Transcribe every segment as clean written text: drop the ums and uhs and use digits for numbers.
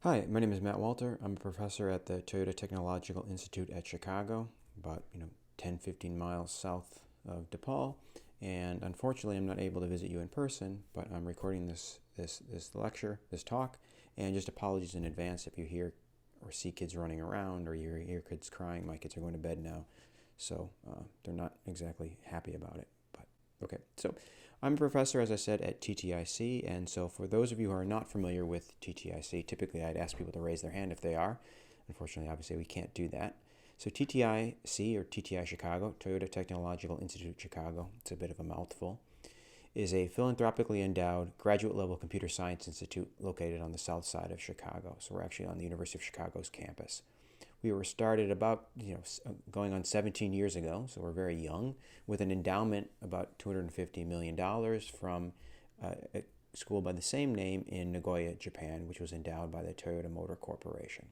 Hi, my name is Matt Walter. I'm a professor at the Toyota Technological Institute at Chicago, about 10, 15 miles south of DePaul. And unfortunately, I'm not able to visit you in person, but I'm recording this lecture, this talk, and just apologies in advance if you hear or see kids running around or you hear kids crying. My kids are going to bed now, so they're not exactly happy about it. But okay, so I'm a professor, as I said, at TTIC, and so for those of you who are not familiar with TTIC, typically I'd ask people to raise their hand if they are. Unfortunately, obviously, we can't do that. So TTIC, or TTI-Chicago, Toyota Technological Institute Chicago, it's a bit of a mouthful, is a philanthropically endowed graduate-level computer science institute located on the south side of Chicago. So we're actually on the University of Chicago's campus. We were started about, going on 17 years ago, so we're very young, with an endowment about $250 million from a school by the same name in Nagoya, Japan, which was endowed by the Toyota Motor Corporation.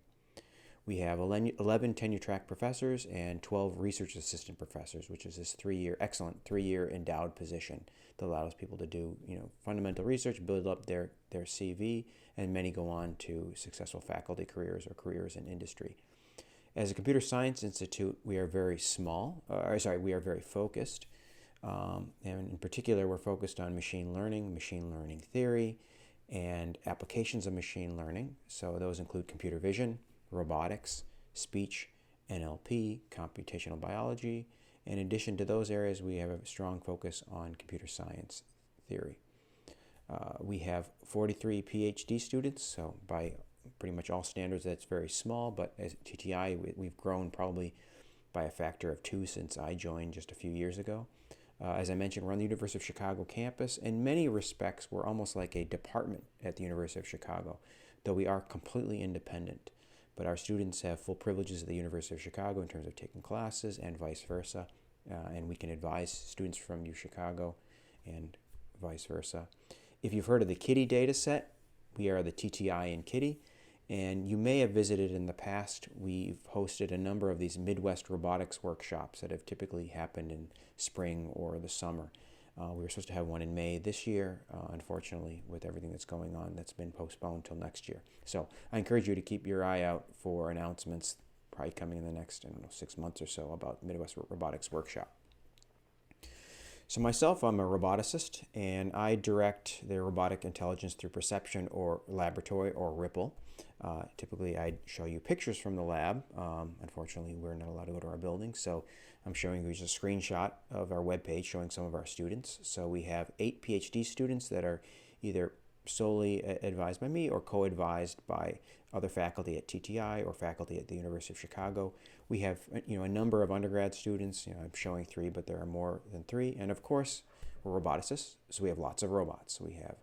We have 11 tenure-track professors and 12 research assistant professors, which is this excellent three-year endowed position that allows people to do, fundamental research, build up their CV, and many go on to successful faculty careers or careers in industry. As a computer science institute, we are very we are very focused. And in particular, we're focused on machine learning theory, and applications of machine learning. So those include computer vision, robotics, speech, NLP, computational biology. In addition to those areas, we have a strong focus on computer science theory. We have 43 PhD students, so by pretty much all standards, that's very small, but as TTI, we've grown probably by a factor of 2 since I joined just a few years ago. As I mentioned, we're on the University of Chicago campus. In many respects, we're almost like a department at the University of Chicago, though we are completely independent. But our students have full privileges at the University of Chicago in terms of taking classes and vice versa, and we can advise students from UChicago and vice versa. If you've heard of the KITTI data set, we are the TTI in KITTI. And you may have visited in the past. We've hosted a number of these Midwest robotics workshops that have typically happened in spring or the summer. We were supposed to have one in May this year. Unfortunately, with everything that's going on, that's been postponed till next year. So I encourage you to keep your eye out for announcements probably coming in the next, 6 months or so about Midwest Robotics Workshop. So myself, I'm a roboticist, and I direct the robotic intelligence through perception or laboratory, or RIPPLE. Typically, I'd show you pictures from the lab. Unfortunately, we're not allowed to go to our building, so I'm showing you just a screenshot of our webpage showing some of our students. So we have 8 PhD students that are either solely advised by me or co-advised by other faculty at TTI or faculty at the University of Chicago. We have a number of undergrad students. I'm showing 3, but there are more than 3. And of course, we're roboticists, so we have lots of robots. We have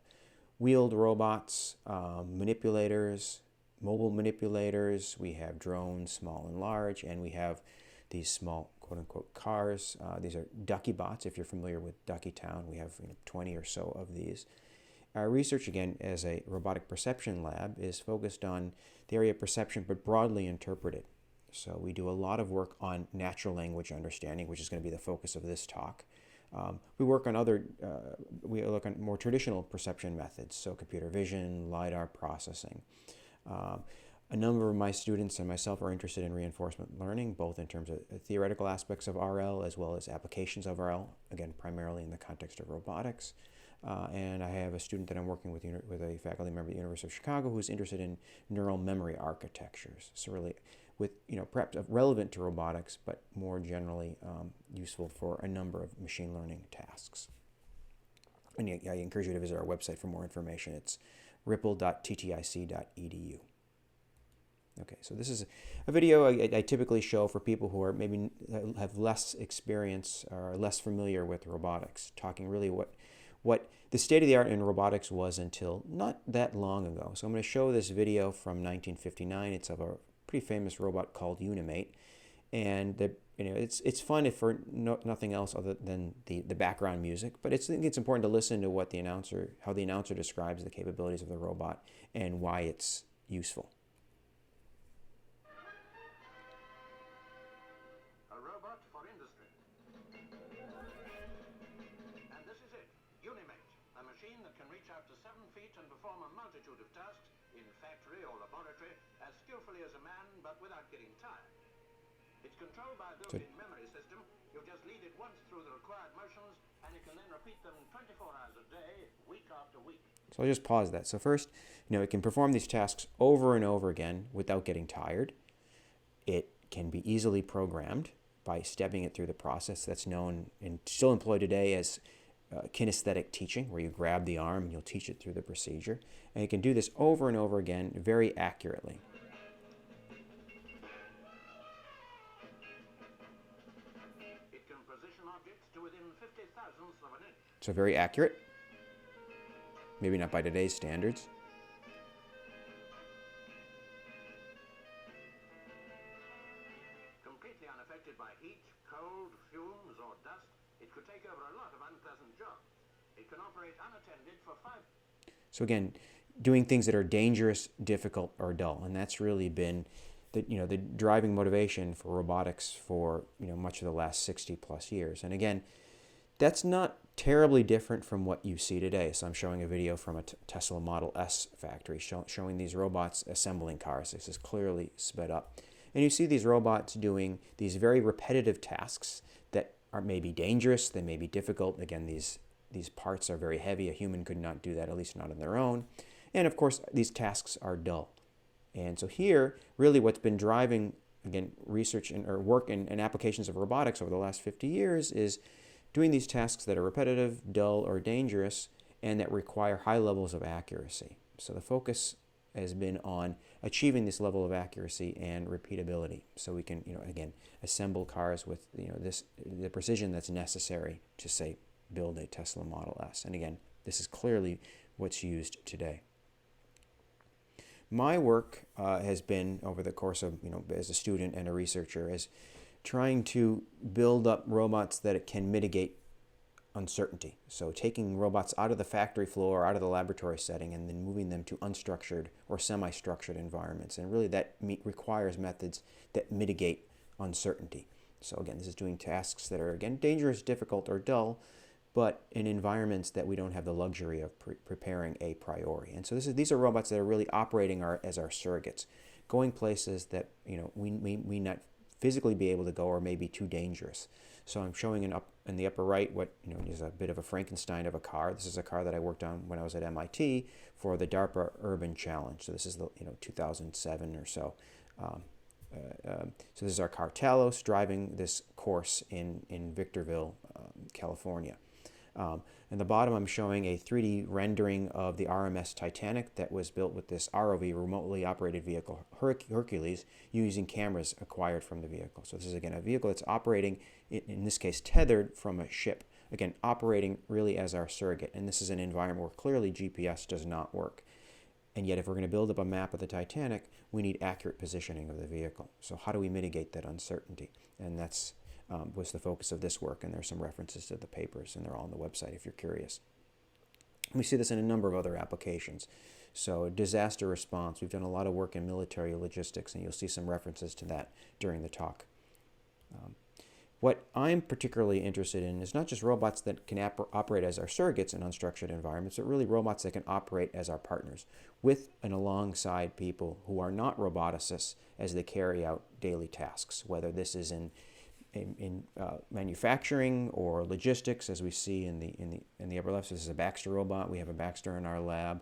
wheeled robots, manipulators, mobile manipulators. We have drones, small and large, and we have these small quote-unquote cars. These are Ducky bots. If you're familiar with Ducky Town, we have 20 or so of these. Our research, again, as a robotic perception lab, is focused on the area of perception, but broadly interpreted. So we do a lot of work on natural language understanding, which is going to be the focus of this talk. We work on we look at more traditional perception methods, so computer vision, LiDAR processing. A number of my students and myself are interested in reinforcement learning, both in terms of theoretical aspects of RL as well as applications of RL, again, primarily in the context of robotics. And I have a student that I'm working with a faculty member at the University of Chicago who's interested in neural memory architectures. So really, with perhaps relevant to robotics, but more generally useful for a number of machine learning tasks. And I encourage you to visit our website for more information. It's ripple.ttic.edu. Okay, so this is a video I typically show for people who are maybe have less experience or less familiar with robotics, talking really what the state of the art in robotics was until not that long ago. So I'm going to show this video from 1959. It's of a pretty famous robot called Unimate, and it's fun if for nothing else other than the background music. But I think it's important to listen to how the announcer describes the capabilities of the robot and why it's useful. A robot for industry. And this is it, Unimate, a machine that can reach out to 7 feet and perform a multitude of tasks in factory or laboratory without getting tired. It's controlled by a So, built-in memory system. You just lead it once through the required motions, and it can then repeat them 24 hours a day, week after week. so I'll just pause that. So first, it can perform these tasks over and over again without getting tired. It can be easily programmed by stepping it through the process that's known and still employed today as kinesthetic teaching, where you grab the arm and you'll teach it through the procedure. And it can do this over and over again very accurately. It can position objects to within 50,000ths of an inch. So very accurate. Maybe not by today's standards. Completely unaffected by heat, cold, fumes, or dust, it could take over a lot of unpleasant jobs. It can operate unattended for 5. So again, doing things that are dangerous, difficult, or dull, and that's really been the driving motivation for robotics for much of the last 60 plus years. And again, that's not terribly different from what you see today. So I'm showing a video from a Tesla Model S factory showing these robots assembling cars. This is clearly sped up. And you see these robots doing these very repetitive tasks that are maybe dangerous, they may be difficult. Again, these parts are very heavy. A human could not do that, at least not on their own. And of course, these tasks are dull. And so here, really what's been driving, again, research or work and applications of robotics over the last 50 years is doing these tasks that are repetitive, dull, or dangerous, and that require high levels of accuracy. So the focus has been on achieving this level of accuracy and repeatability, so we can, again, assemble cars with, the precision that's necessary to, say, build a Tesla Model S. And again, this is clearly what's used today. My work has been, over the course of, as a student and a researcher, is trying to build up robots that can mitigate uncertainty. So taking robots out of the factory floor, out of the laboratory setting, and then moving them to unstructured or semi-structured environments. And really that requires methods that mitigate uncertainty. So again, this is doing tasks that are, again, dangerous, difficult, or dull, but in environments that we don't have the luxury of preparing a priori. And so these are robots that are really operating as our surrogates, going places that we not physically be able to go or may be too dangerous. So I'm showing in the upper right what is a bit of a Frankenstein of a car. This is a car that I worked on when I was at MIT for the DARPA Urban Challenge. So this is the 2007 or so. So this is our car Talos driving this course in Victorville, California. In the bottom, I'm showing a 3D rendering of the RMS Titanic that was built with this ROV, remotely operated vehicle, Hercules, using cameras acquired from the vehicle. So this is, again, a vehicle that's operating, in this case, tethered from a ship. Again, operating really as our surrogate. And this is an environment where clearly GPS does not work. And yet, if we're going to build up a map of the Titanic, we need accurate positioning of the vehicle. So how do we mitigate that uncertainty? And that's was the focus of this work, and there's some references to the papers, and they're all on the website if you're curious. We see this in a number of other applications. So disaster response, we've done a lot of work in military logistics, and you'll see some references to that during the talk. What I'm particularly interested in is not just robots that can operate as our surrogates in unstructured environments, but really robots that can operate as our partners with and alongside people who are not roboticists as they carry out daily tasks, whether this is in manufacturing or logistics, as we see in the upper left. This is a Baxter robot. We have a Baxter in our lab.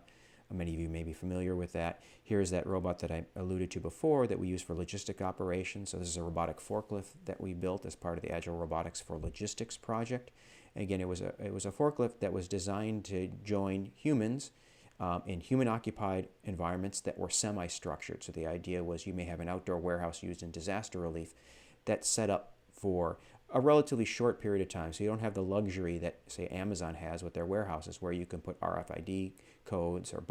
Many of you may be familiar with that. Here's that robot that I alluded to before that we use for logistic operations. So this is a robotic forklift that we built as part of the Agile Robotics for Logistics project. And again, it was a forklift that was designed to join humans in human-occupied environments that were semi-structured. So the idea was you may have an outdoor warehouse used in disaster relief that's set up for a relatively short period of time. So you don't have the luxury that, say, Amazon has with their warehouses, where you can put RFID codes or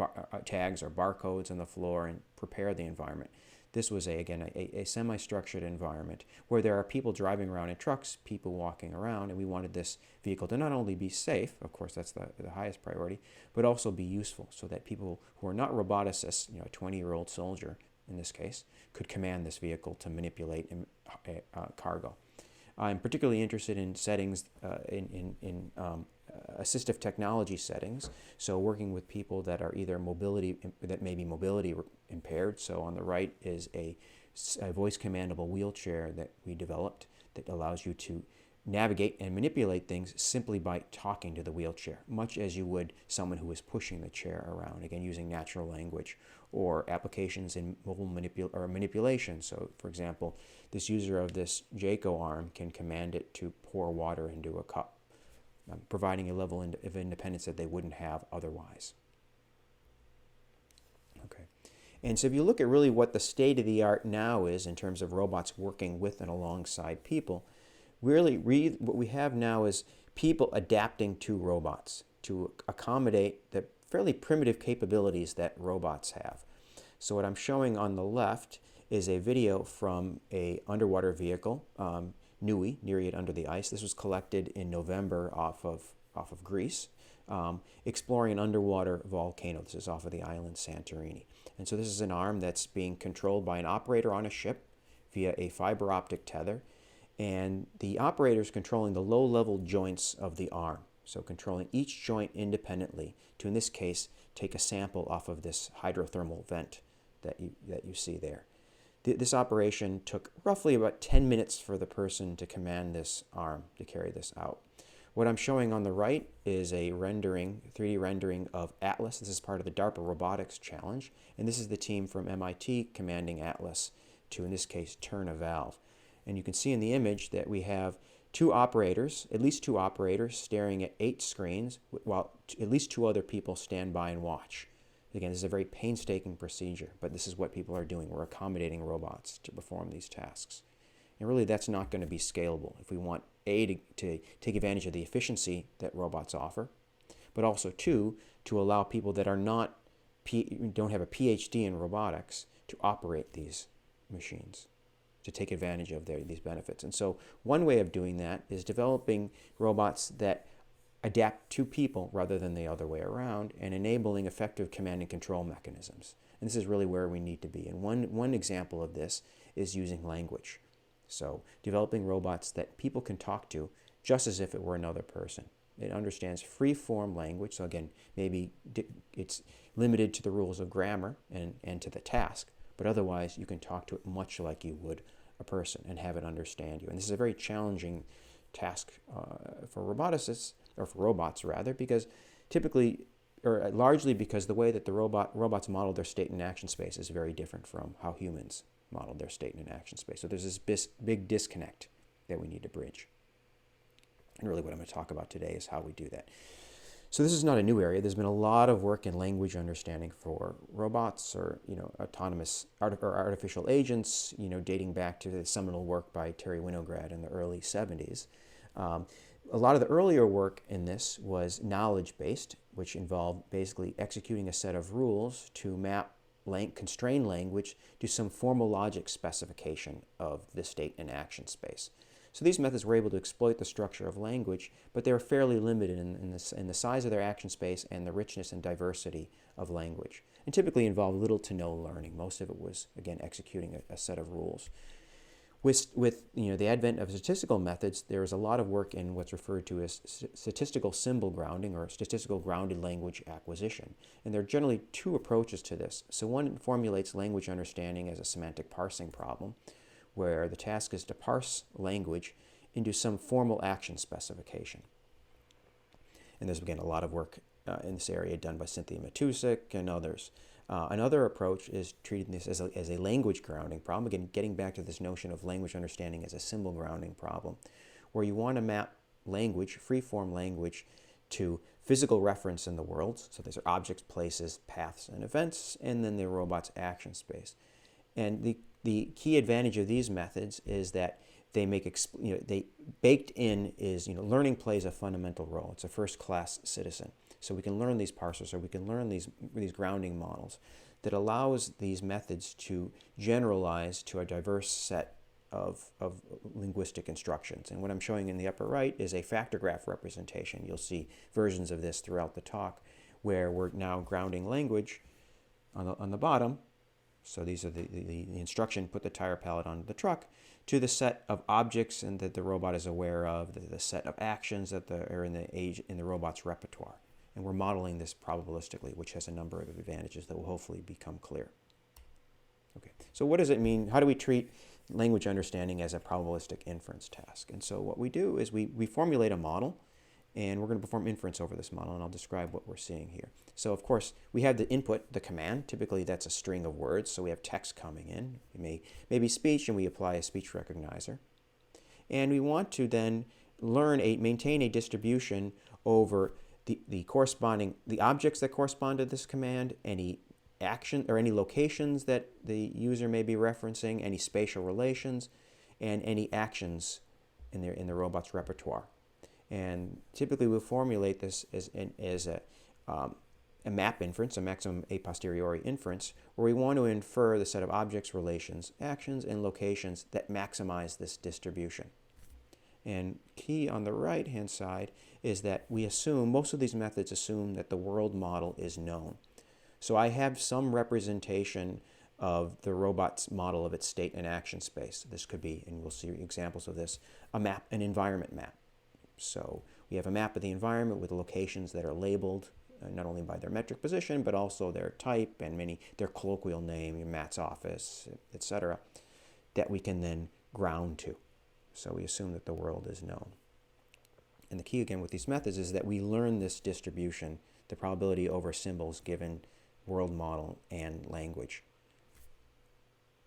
tags or barcodes on the floor and prepare the environment. This was, a semi-structured environment where there are people driving around in trucks, people walking around, and we wanted this vehicle to not only be safe, of course that's the highest priority, but also be useful so that people who are not roboticists, a 20-year-old soldier in this case, could command this vehicle to manipulate cargo. I'm particularly interested in settings, in assistive technology settings, so working with people that are either that may be mobility impaired. So on the right is a a voice commandable wheelchair that we developed that allows you to navigate and manipulate things simply by talking to the wheelchair, much as you would someone who is pushing the chair around, again, using natural language or applications in mobile manipulation. So, for example, this user of this Jayco arm can command it to pour water into a cup, providing a level of independence that they wouldn't have otherwise. Okay. And so if you look at really what the state of the art now is in terms of robots working with and alongside people, really what we have now is people adapting to robots to accommodate the fairly primitive capabilities that robots have. So what I'm showing on the left is a video from a underwater vehicle, Nui, Nereid Under the Ice. This was collected in November off of Greece, exploring an underwater volcano. This is off of the island Santorini. And so this is an arm that's being controlled by an operator on a ship via a fiber optic tether. And the operator is controlling the low-level joints of the arm. So controlling each joint independently to, in this case, take a sample off of this hydrothermal vent that you see there. This operation took roughly about 10 minutes for the person to command this arm to carry this out. What I'm showing on the right is a 3D rendering of Atlas. This is part of the DARPA Robotics Challenge. And this is the team from MIT commanding Atlas to, in this case, turn a valve. And you can see in the image that we have at least two operators staring at 8 screens, while at least 2 other people stand by and watch. Again, this is a very painstaking procedure, but this is what people are doing. We're accommodating robots to perform these tasks. And really, that's not going to be scalable if we want, A, to take advantage of the efficiency that robots offer, but also, 2, to allow people that are don't have a PhD in robotics to operate these machines, to take advantage of these benefits. And so one way of doing that is developing robots that adapt to people rather than the other way around, and enabling effective command and control mechanisms. And this is really where we need to be. And one example of this is using language. So developing robots that people can talk to just as if it were another person. It understands free-form language. So again, maybe it's limited to the rules of grammar and to the task, but otherwise you can talk to it much like you would a person and have it understand you. And this is a very challenging task for roboticists, or for robots rather, because typically, or largely because the way that the robots model their state and action space is very different from how humans model their state and action space. So there's this big disconnect that we need to bridge. And really what I'm going to talk about today is how we do that. So this is not a new area. There's been a lot of work in language understanding for robots, or autonomous or artificial agents, dating back to the seminal work by Terry Winograd in the early 70s. A lot of the earlier work in this was knowledge-based, which involved basically executing a set of rules to map constrained language to some formal logic specification of the state and action space. So these methods were able to exploit the structure of language, but they were fairly limited in the size of their action space and the richness and diversity of language, and typically involved little to no learning. Most of it was, again, executing a set of rules. With the advent of statistical methods, there is a lot of work in what's referred to as statistical symbol grounding, or statistical grounded language acquisition. And there are generally 2 approaches to this. So one formulates language understanding as a semantic parsing problem, where the task is to parse language into some formal action specification. And there's, again, a lot of work in this area done by Cynthia Matusik and others. Another approach is treating this as a language grounding problem, again, getting back to this notion of language understanding as a symbol grounding problem, where you want to map language, free-form language, to physical reference in the world. So these are objects, places, paths, and events, and then the robot's action space. And the key advantage of these methods is that they baked in is, learning plays a fundamental role. It's a first-class citizen. So we can learn these parsers, or we can learn these grounding models that allows these methods to generalize to a diverse set of linguistic instructions. And what I'm showing in the upper right is a factor graph representation. You'll see versions of this throughout the talk, where we're now grounding language on the bottom. So these are the instruction, put the tire pallet on the truck, to the set of objects and that the robot is aware of, the set of actions that are in the robot's repertoire. And we're modeling this probabilistically, which has a number of advantages that will hopefully become clear. Okay, so what does it mean? How do we treat language understanding as a probabilistic inference task? And so what we do is we formulate a model, and we're going to perform inference over this model, and I'll describe what we're seeing here. So of course, we have the input, the command. Typically that's a string of words, so we have text coming in. It may be speech, and we apply a speech recognizer. And we want to then maintain a distribution over the objects that correspond to this command, any action or any locations that the user may be referencing, any spatial relations, and any actions in the robot's repertoire. And typically we'll formulate this as a map inference, a maximum a posteriori inference, where we want to infer the set of objects, relations, actions, and locations that maximize this distribution. And key on the right-hand side is that most of these methods assume that the world model is known. So I have some representation of the robot's model of its state and action space. This could be, and we'll see examples of this, an environment map. So we have a map of the environment with locations that are labeled not only by their metric position, but also their type and their colloquial name, Matt's office, etc., that we can then ground to. So we assume that the world is known. And the key again with these methods is that we learn this distribution, the probability over symbols given world model and language,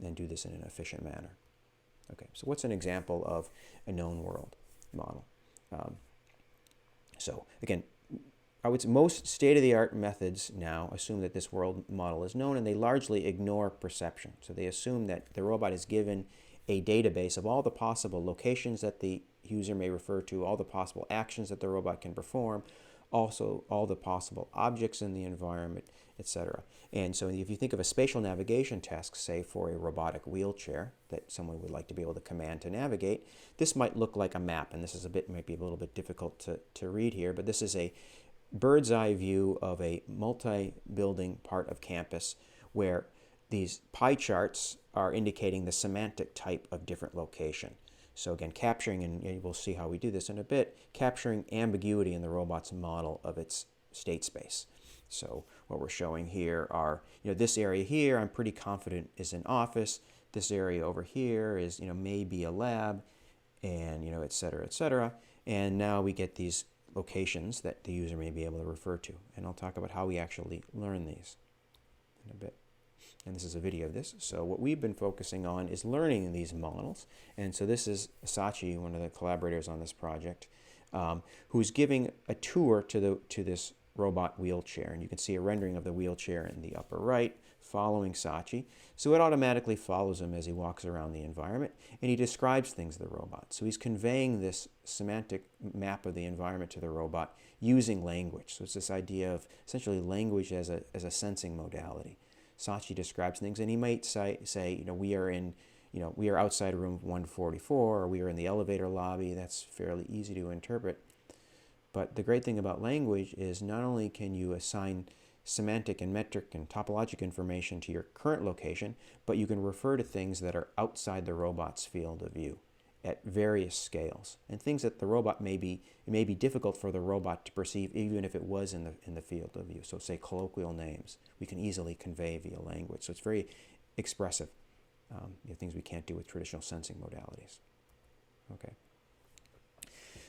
and do this in an efficient manner. Okay, so what's an example of a known world model? So again, I would say most state-of-the-art methods now assume that this world model is known, and they largely ignore perception. So they assume that the robot is given a database of all the possible locations that the user may refer to, all the possible actions that the robot can perform, also all the possible objects in the environment, etc. And so if you think of a spatial navigation task, say for a robotic wheelchair that someone would like to be able to command to navigate, this might look like a map, and this is might be a little bit difficult to read here, but this is a bird's eye view of a multi-building part of campus where these pie charts are indicating the semantic type of different location. So again, capturing, and we'll see how we do this in a bit, capturing ambiguity in the robot's model of its state space. So what we're showing here are, this area here I'm pretty confident is an office. This area over here is, maybe a lab, and, et cetera, et cetera. And now we get these locations that the user may be able to refer to. And I'll talk about how we actually learn these in a bit. And this is a video of this. So what we've been focusing on is learning these models. And so this is Sachi, one of the collaborators on this project, who's giving a tour to this robot wheelchair. And you can see a rendering of the wheelchair in the upper right, following Sachi. So it automatically follows him as he walks around the environment, and he describes things to the robot. So he's conveying this semantic map of the environment to the robot using language. So it's this idea of essentially language as a sensing modality. Sachi describes things, and he might say, we are outside room 144, or we are in the elevator lobby. That's fairly easy to interpret. But the great thing about language is not only can you assign semantic and metric and topologic information to your current location, but you can refer to things that are outside the robot's field of view at various scales, and things that it may be difficult for the robot to perceive even if it was in the field of view. So say colloquial names, we can easily convey via language. So it's very expressive, things we can't do with traditional sensing modalities. Okay.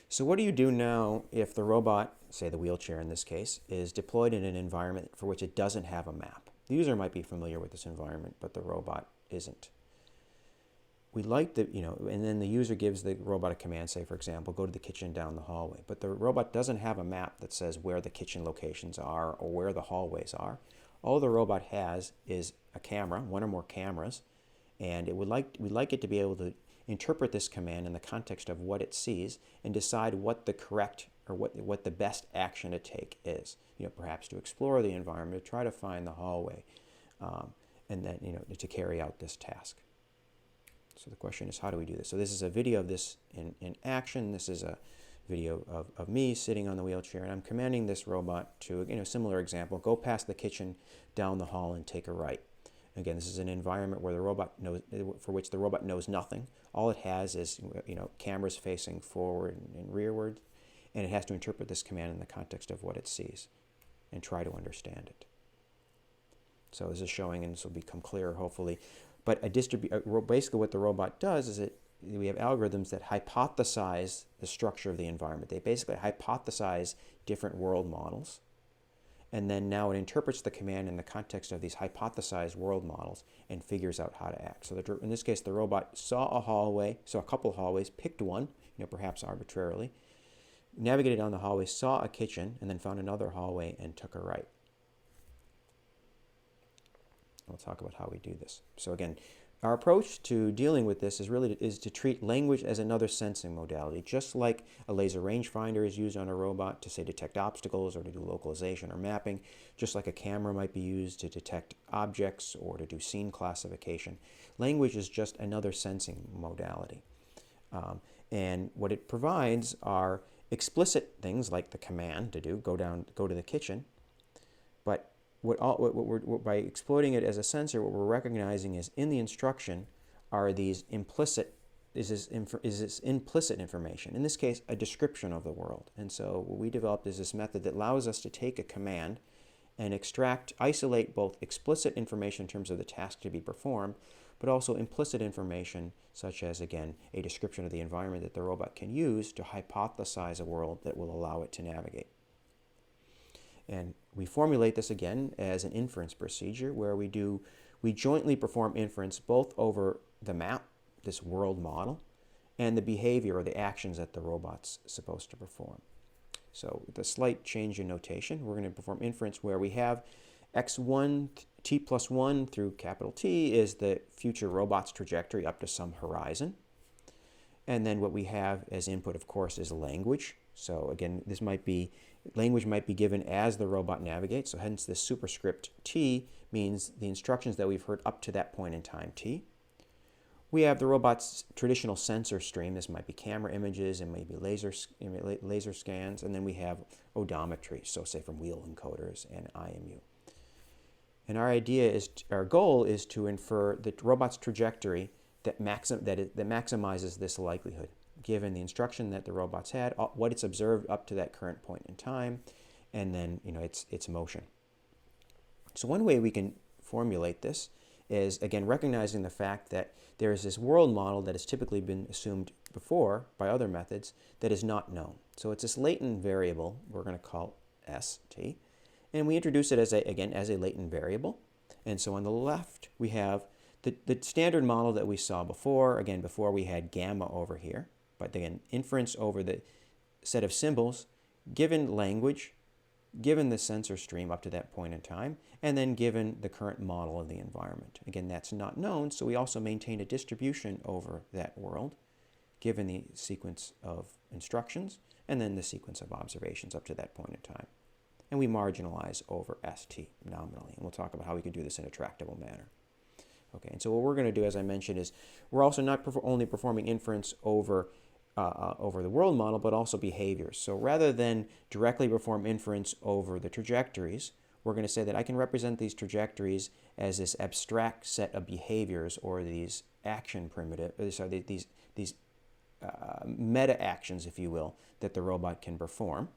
So what do you do now if the robot, say the wheelchair in this case, is deployed in an environment for which it doesn't have a map? The user might be familiar with this environment, but the robot isn't. We like and then the user gives the robot a command, say for example, go to the kitchen down the hallway. But the robot doesn't have a map that says where the kitchen locations are or where the hallways are. All the robot has is a camera, one or more cameras, and we'd like it to be able to interpret this command in the context of what it sees and decide what the correct or what the best action to take is. Perhaps to explore the environment, to try to find the hallway, and then to carry out this task. So the question is, how do we do this? So this is a video of this in action. This is a video of me sitting on the wheelchair, and I'm commanding this robot to, similar example, go past the kitchen, down the hall, and take a right. Again, this is an environment where for which the robot knows nothing. All it has is, cameras facing forward and rearward, and it has to interpret this command in the context of what it sees and try to understand it. So this is showing, and this will become clearer hopefully, But basically what the robot does is we have algorithms that hypothesize the structure of the environment. They basically hypothesize different world models. And then now it interprets the command in the context of these hypothesized world models and figures out how to act. So in this case, the robot saw a couple of hallways, picked one, perhaps arbitrarily, navigated down the hallway, saw a kitchen, and then found another hallway and took a right. We'll talk about how we do this. So again, our approach to dealing with this is to treat language as another sensing modality, just like a laser rangefinder is used on a robot to, say, detect obstacles or to do localization or mapping, just like a camera might be used to detect objects or to do scene classification. Language is just another sensing modality. And what it provides are explicit things like the command to go to the kitchen, but by exploiting it as a sensor, what we're recognizing is in the instruction are these implicit information. In this case, a description of the world. And so what we developed is this method that allows us to take a command and isolate both explicit information in terms of the task to be performed, but also implicit information such as, again, a description of the environment that the robot can use to hypothesize a world that will allow it to navigate. And we formulate this again as an inference procedure where we jointly perform inference both over the map, this world model, and the behavior or the actions that the robot's supposed to perform. So with a slight change in notation, we're going to perform inference where we have x1, t plus 1 through capital T is the future robot's trajectory up to some horizon. And then what we have as input, of course, is language. So again, language might be given as the robot navigates. So hence this superscript T means the instructions that we've heard up to that point in time, T. We have the robot's traditional sensor stream. This might be camera images and maybe laser scans. And then we have odometry, so say from wheel encoders and IMU. And our goal is to infer the robot's trajectory that maximizes this likelihood, given the instruction that the robot's had, what it's observed up to that current point in time, and then its motion. So one way we can formulate this is, again, recognizing the fact that there is this world model that has typically been assumed before by other methods that is not known. So it's this latent variable we're going to call ST, and we introduce it as a latent variable. And so on the left we have the standard model that we saw before. Again, before we had gamma over here, but again, inference over the set of symbols, given language, given the sensor stream up to that point in time, and then given the current model of the environment. Again, that's not known, so we also maintain a distribution over that world, given the sequence of instructions, and then the sequence of observations up to that point in time. And we marginalize over ST nominally, and we'll talk about how we can do this in a tractable manner. Okay, and so what we're going to do, as I mentioned, is we're also not only performing inference over the world model, but also behaviors. So rather than directly perform inference over the trajectories, we're going to say that I can represent these trajectories as this abstract set of behaviors, or these action these meta actions, if you will, that the robot can perform.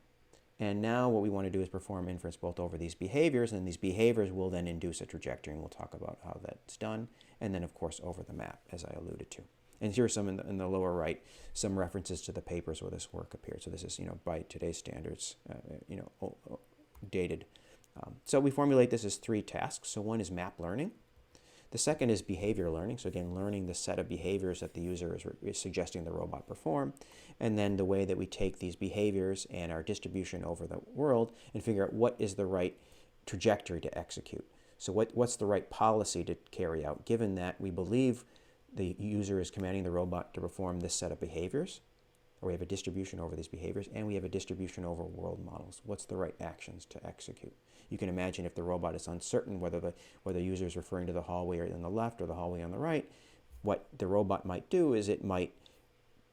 And now what we want to do is perform inference both over these behaviors, and these behaviors will then induce a trajectory, and we'll talk about how that's done, and then of course over the map, as I alluded to. And here are some in the lower right, some references to the papers where this work appeared. So this is, by today's standards, dated. So we formulate this as 3 tasks. So one is map learning. The second is behavior learning. So again, learning the set of behaviors that the user is suggesting the robot perform. And then the way that we take these behaviors and our distribution over the world and figure out what is the right trajectory to execute. So what's the right policy to carry out, given that we believe the user is commanding the robot to perform this set of behaviors, or we have a distribution over these behaviors, and we have a distribution over world models. What's the right actions to execute? You can imagine if the robot is uncertain whether the user is referring to the hallway on the left or the hallway on the right, what the robot might do is it might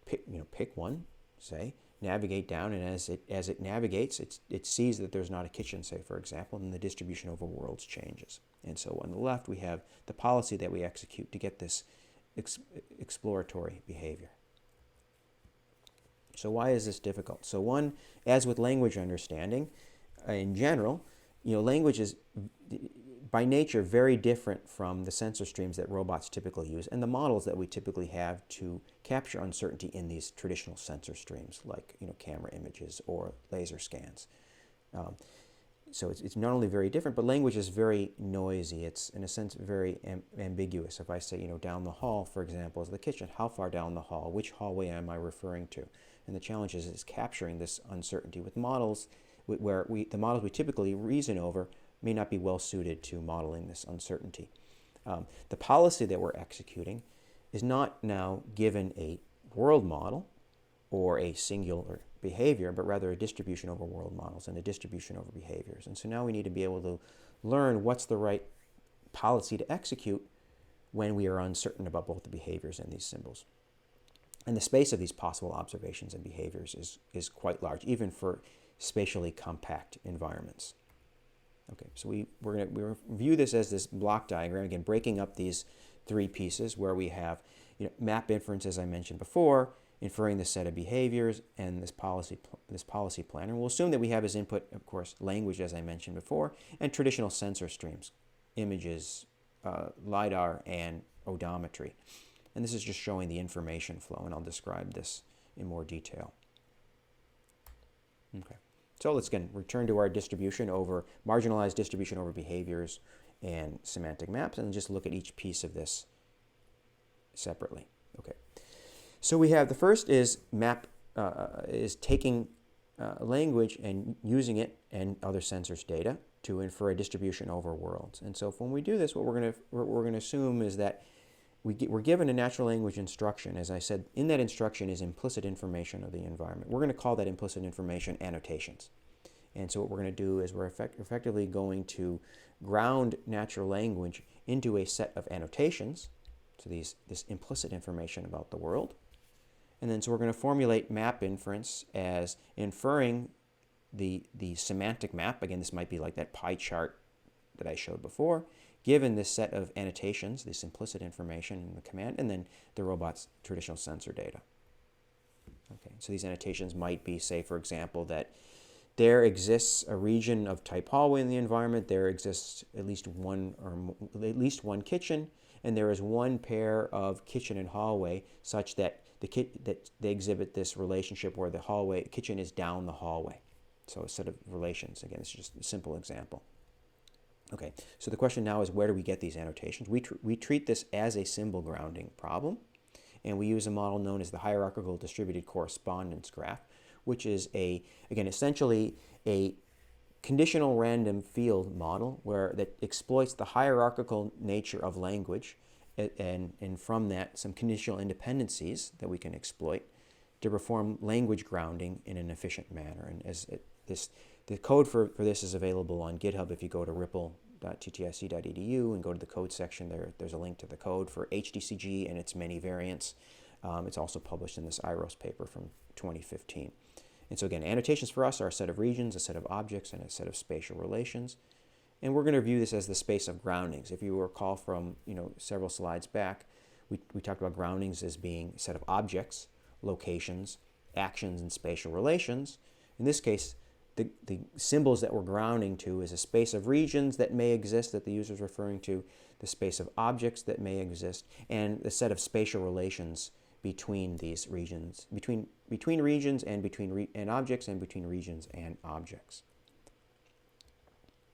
pick one, say, navigate down, and as it navigates, it sees that there's not a kitchen, say, for example, and the distribution over worlds changes. And so on the left, we have the policy that we execute to get this exploratory behavior. So why is this difficult? So one, as with language understanding, in general, language is by nature very different from the sensor streams that robots typically use and the models that we typically have to capture uncertainty in these traditional sensor streams, like camera images or laser scans. So it's not only very different, but language is very noisy. It's, in a sense, very ambiguous. If I say, down the hall, for example, is the kitchen, how far down the hall? Which hallway am I referring to? And the challenge is capturing this uncertainty with models where the models we typically reason over may not be well suited to modeling this uncertainty. The policy that we're executing is not now given a world model or a singular behavior, but rather a distribution over world models and a distribution over behaviors. And so now we need to be able to learn what's the right policy to execute when we are uncertain about both the behaviors and these symbols. And the space of these possible observations and behaviors is quite large, even for spatially compact environments. Okay, so we're going to view this as this block diagram, again, breaking up these three pieces where we have map inference, as I mentioned before, inferring the set of behaviors, and this policy planner. We'll assume that we have as input, of course, language, as I mentioned before, and traditional sensor streams, images, LiDAR, and odometry. And this is just showing the information flow, and I'll describe this in more detail. Okay, so let's again return to our distribution over, marginalized distribution over behaviors and semantic maps, and just look at each piece of this separately. Okay. So we have the first is taking language and using it and other sensors' data to infer a distribution over worlds. And so when we do this, what we're going to assume is that we're given a natural language instruction. As I said, in that instruction is implicit information of the environment. We're going to call that implicit information annotations. And so what we're going to do is we're effectively going to ground natural language into a set of annotations, so this implicit information about the world. And then so we're going to formulate map inference as inferring the semantic map. Again, this might be like that pie chart that I showed before, given this set of annotations, this implicit information in the command, and then the robot's traditional sensor data. Okay, so these annotations might be, say, for example, that there exists a region of type hallway in the environment, there exists at least one kitchen, and there is one pair of kitchen and hallway such that they exhibit this relationship where the kitchen is down the hallway. So a set of relations. Again, it's just a simple example. Okay, so the question now is, where do we get these annotations? We treat this as a symbol grounding problem, and we use a model known as the hierarchical distributed correspondence graph, which is essentially a conditional random field model that exploits the hierarchical nature of language and from that some conditional independencies that we can exploit to perform language grounding in an efficient manner. And the code for this is available on GitHub. If you go to ripple.ttic.edu and go to the code section, there's a link to the code for HDCG and its many variants. It's also published in this IROS paper from 2015. And so again, annotations for us are a set of regions, a set of objects, and a set of spatial relations. And we're going to view this as the space of groundings. If you recall from several slides back, we talked about groundings as being a set of objects, locations, actions, and spatial relations. In this case, the symbols that we're grounding to is a space of regions that may exist that the user is referring to, the space of objects that may exist, and the set of spatial relations between these regions, between regions and and objects, and between regions and objects.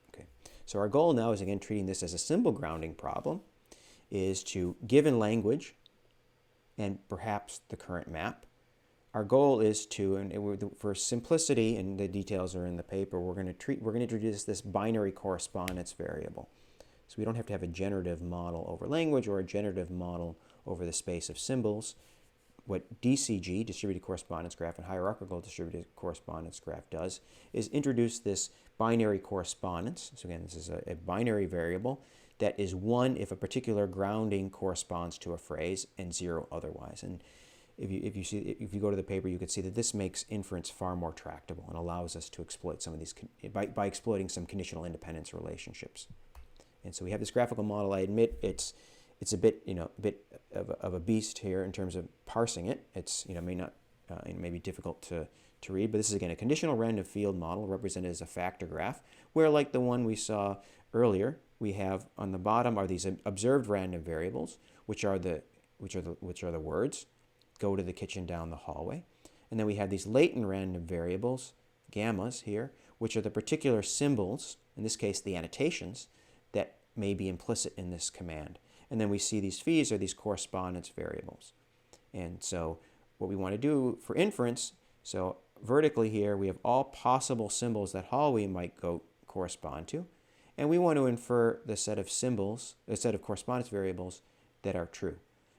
Okay, so our goal now is, again, treating this as a symbol grounding problem, is to, given language and perhaps the current map, our goal is to, and for simplicity, and the details are in the paper, we're going to introduce this binary correspondence variable. So we don't have to have a generative model over language or a generative model over the space of symbols. What DCG, Distributed Correspondence Graph, and Hierarchical Distributed Correspondence Graph does is introduce this binary correspondence. So again, this is a binary variable that is 1 if a particular grounding corresponds to a phrase and 0 otherwise. And if you go to the paper, you can see that this makes inference far more tractable and allows us to exploit some of these by exploiting some conditional independence relationships. And so we have this graphical model. I admit it's a bit of a beast here in terms of parsing it. It's may be difficult to read, but this is again a conditional random field model represented as a factor graph, where, like the one we saw earlier, we have on the bottom are these observed random variables, which are the words, go to the kitchen down the hallway. And then we have these latent random variables, gammas here, which are the particular symbols, in this case the annotations, that may be implicit in this command. And then we see these phe's are these correspondence variables. And so what we want to do for inference, so vertically here we have all possible symbols that hallway might correspond to. And we want to infer the set of symbols, the set of correspondence variables that are true.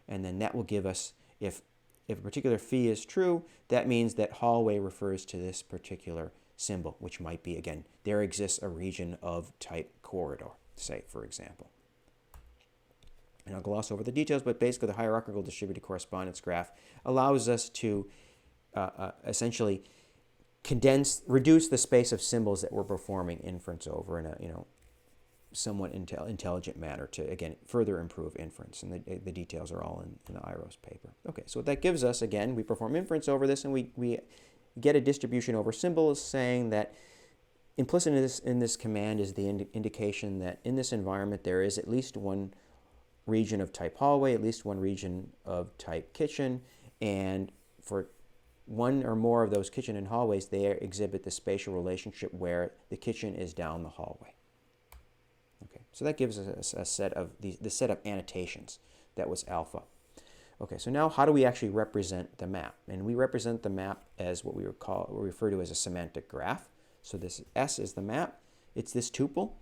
And then that will give us, if a particular phi is true, that means that hallway refers to this particular symbol, which might be, again, there exists a region of type corridor, say, for example. And I'll gloss over the details, but basically the hierarchical distributed correspondence graph allows us to essentially reduce the space of symbols that we're performing inference over in a somewhat intelligent manner to, again, further improve inference. And the details are all in the IROS paper. Okay, so what that gives us, again, we perform inference over this, and we get a distribution over symbols saying that implicit in this command is the indication that in this environment there is at least one region of type hallway, at least one region of type kitchen, and for one or more of those kitchen and hallways, they exhibit the spatial relationship where the kitchen is down the hallway. Okay, so that gives us a set of the set of annotations that was alpha. Okay, so now how do we actually represent the map? And we represent the map as what we refer to as a semantic graph. So this S is the map. It's this tuple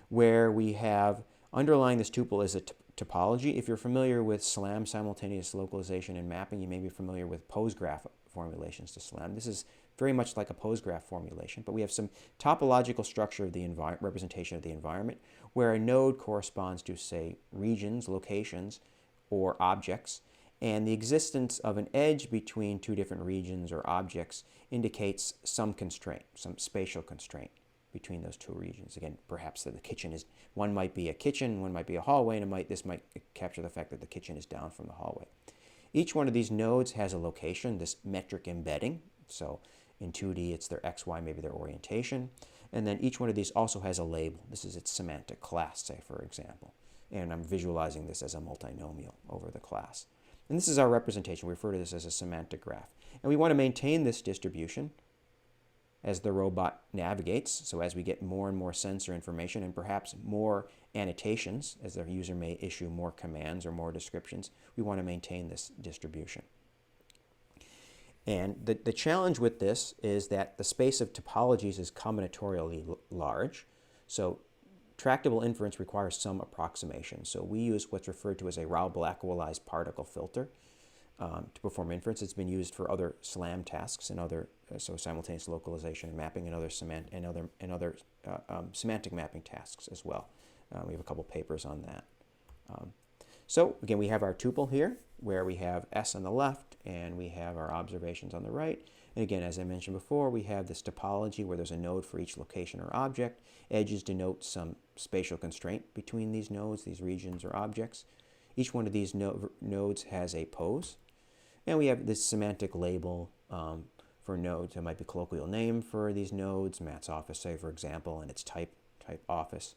where we have underlying this tuple is a topology. If you're familiar with SLAM, simultaneous localization and mapping, you may be familiar with pose graph formulations to SLAM. This is very much like a pose graph formulation, but we have some topological structure of the representation of the environment where a node corresponds to, say, regions, locations, or objects, and the existence of an edge between two different regions or objects indicates some constraint, some spatial constraint between those two regions. Again, perhaps that the kitchen is, one might be a kitchen, one might be a hallway, and this might capture the fact that the kitchen is down from the hallway. Each one of these nodes has a location, this metric embedding. So in 2D, it's their x, y, maybe their orientation. And then each one of these also has a label. This is its semantic class, say, for example. And I'm visualizing this as a multinomial over the class. And this is our representation. We refer to this as a semantic graph. And we want to maintain this distribution as the robot navigates. So as we get more and more sensor information and perhaps more annotations, as the user may issue more commands or more descriptions, we want to maintain this distribution. And the challenge with this is that the space of topologies is combinatorially large. So tractable inference requires some approximation. So we use what's referred to as a Rao-Blackwellized particle filter to perform inference. It's been used for other SLAM tasks and other simultaneous localization and mapping and other semantic mapping tasks as well. We have a couple papers on that. So again, we have our tuple here where we have S on the left and we have our observations on the right. And again, as I mentioned before, we have this topology where there's a node for each location or object. Edges denote some spatial constraint between these nodes, these regions or objects. Each one of these nodes has a pose. And we have this semantic label for nodes. It might be colloquial name for these nodes, Matt's office, say, for example, and its type office.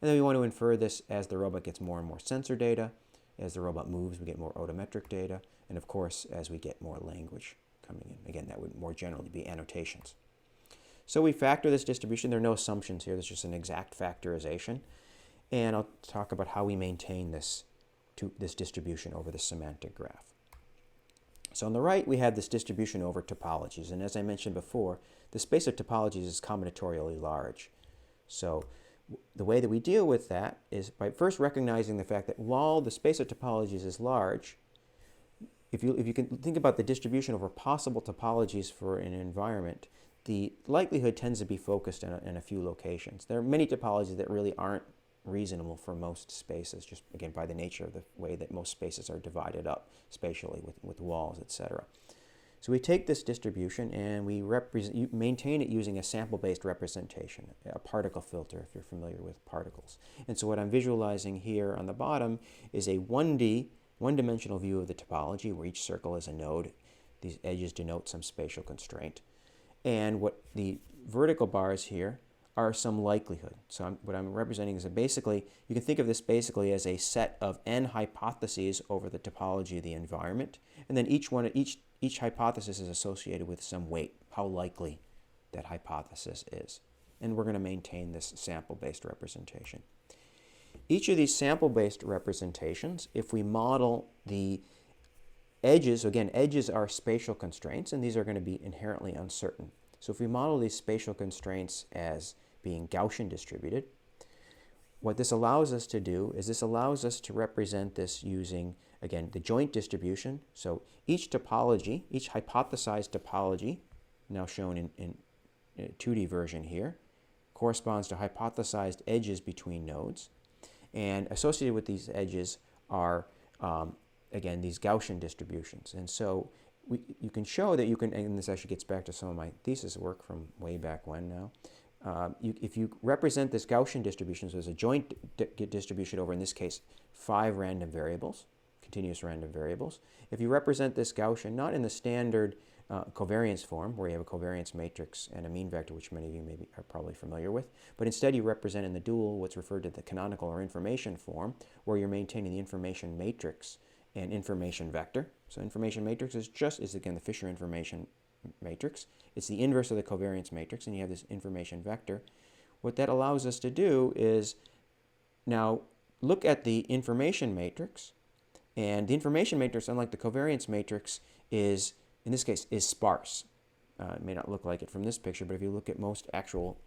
And then we want to infer this as the robot gets more and more sensor data. As the robot moves, we get more odometric data. And of course, as we get more language coming in. Again, that would more generally be annotations. So we factor this distribution. There are no assumptions here. There's just an exact factorization. And I'll talk about how we maintain this distribution over the semantic graph. So on the right, we have this distribution over topologies. And as I mentioned before, the space of topologies is combinatorially large. So the way that we deal with that is by first recognizing the fact that while the space of topologies is large, if you can think about the distribution over possible topologies for an environment, the likelihood tends to be focused in a few locations. There are many topologies that really aren't reasonable for most spaces, just again by the nature of the way that most spaces are divided up spatially with walls, etc. So we take this distribution and we maintain it using a sample-based representation, a particle filter if you're familiar with particles. And so what I'm visualizing here on the bottom is a one-dimensional view of the topology where each circle is a node. These edges denote some spatial constraint. And what the vertical bars here are some likelihood. So what I'm representing is basically, you can think of this basically as a set of n hypotheses over the topology of the environment, and then each hypothesis is associated with some weight, how likely that hypothesis is. And we're going to maintain this sample-based representation. Each of these sample-based representations, if we model the edges, again, edges are spatial constraints, and these are going to be inherently uncertain. So if we model these spatial constraints as being Gaussian distributed, what this allows us to do is this allows us to represent this using, again, the joint distribution. So each topology, each hypothesized topology, now shown in a 2D version here, corresponds to hypothesized edges between nodes. And associated with these edges are, again, these Gaussian distributions. And so you can show that you can, and this actually gets back to some of my thesis work from way back when now. If you represent this Gaussian distribution, so there's a joint distribution over, in this case, 5 random variables, continuous random variables. If you represent this Gaussian, not in the standard covariance form, where you have a covariance matrix and a mean vector, which many of you maybe are probably familiar with, but instead you represent in the dual what's referred to the canonical or information form, where you're maintaining the information matrix and information vector. So information matrix is again the Fisher information matrix. It's the inverse of the covariance matrix, and you have this information vector. What that allows us to do is now look at the information matrix, and the information matrix, unlike the covariance matrix, is, in this case, is sparse. It may not look like it from this picture, but if you look at most actual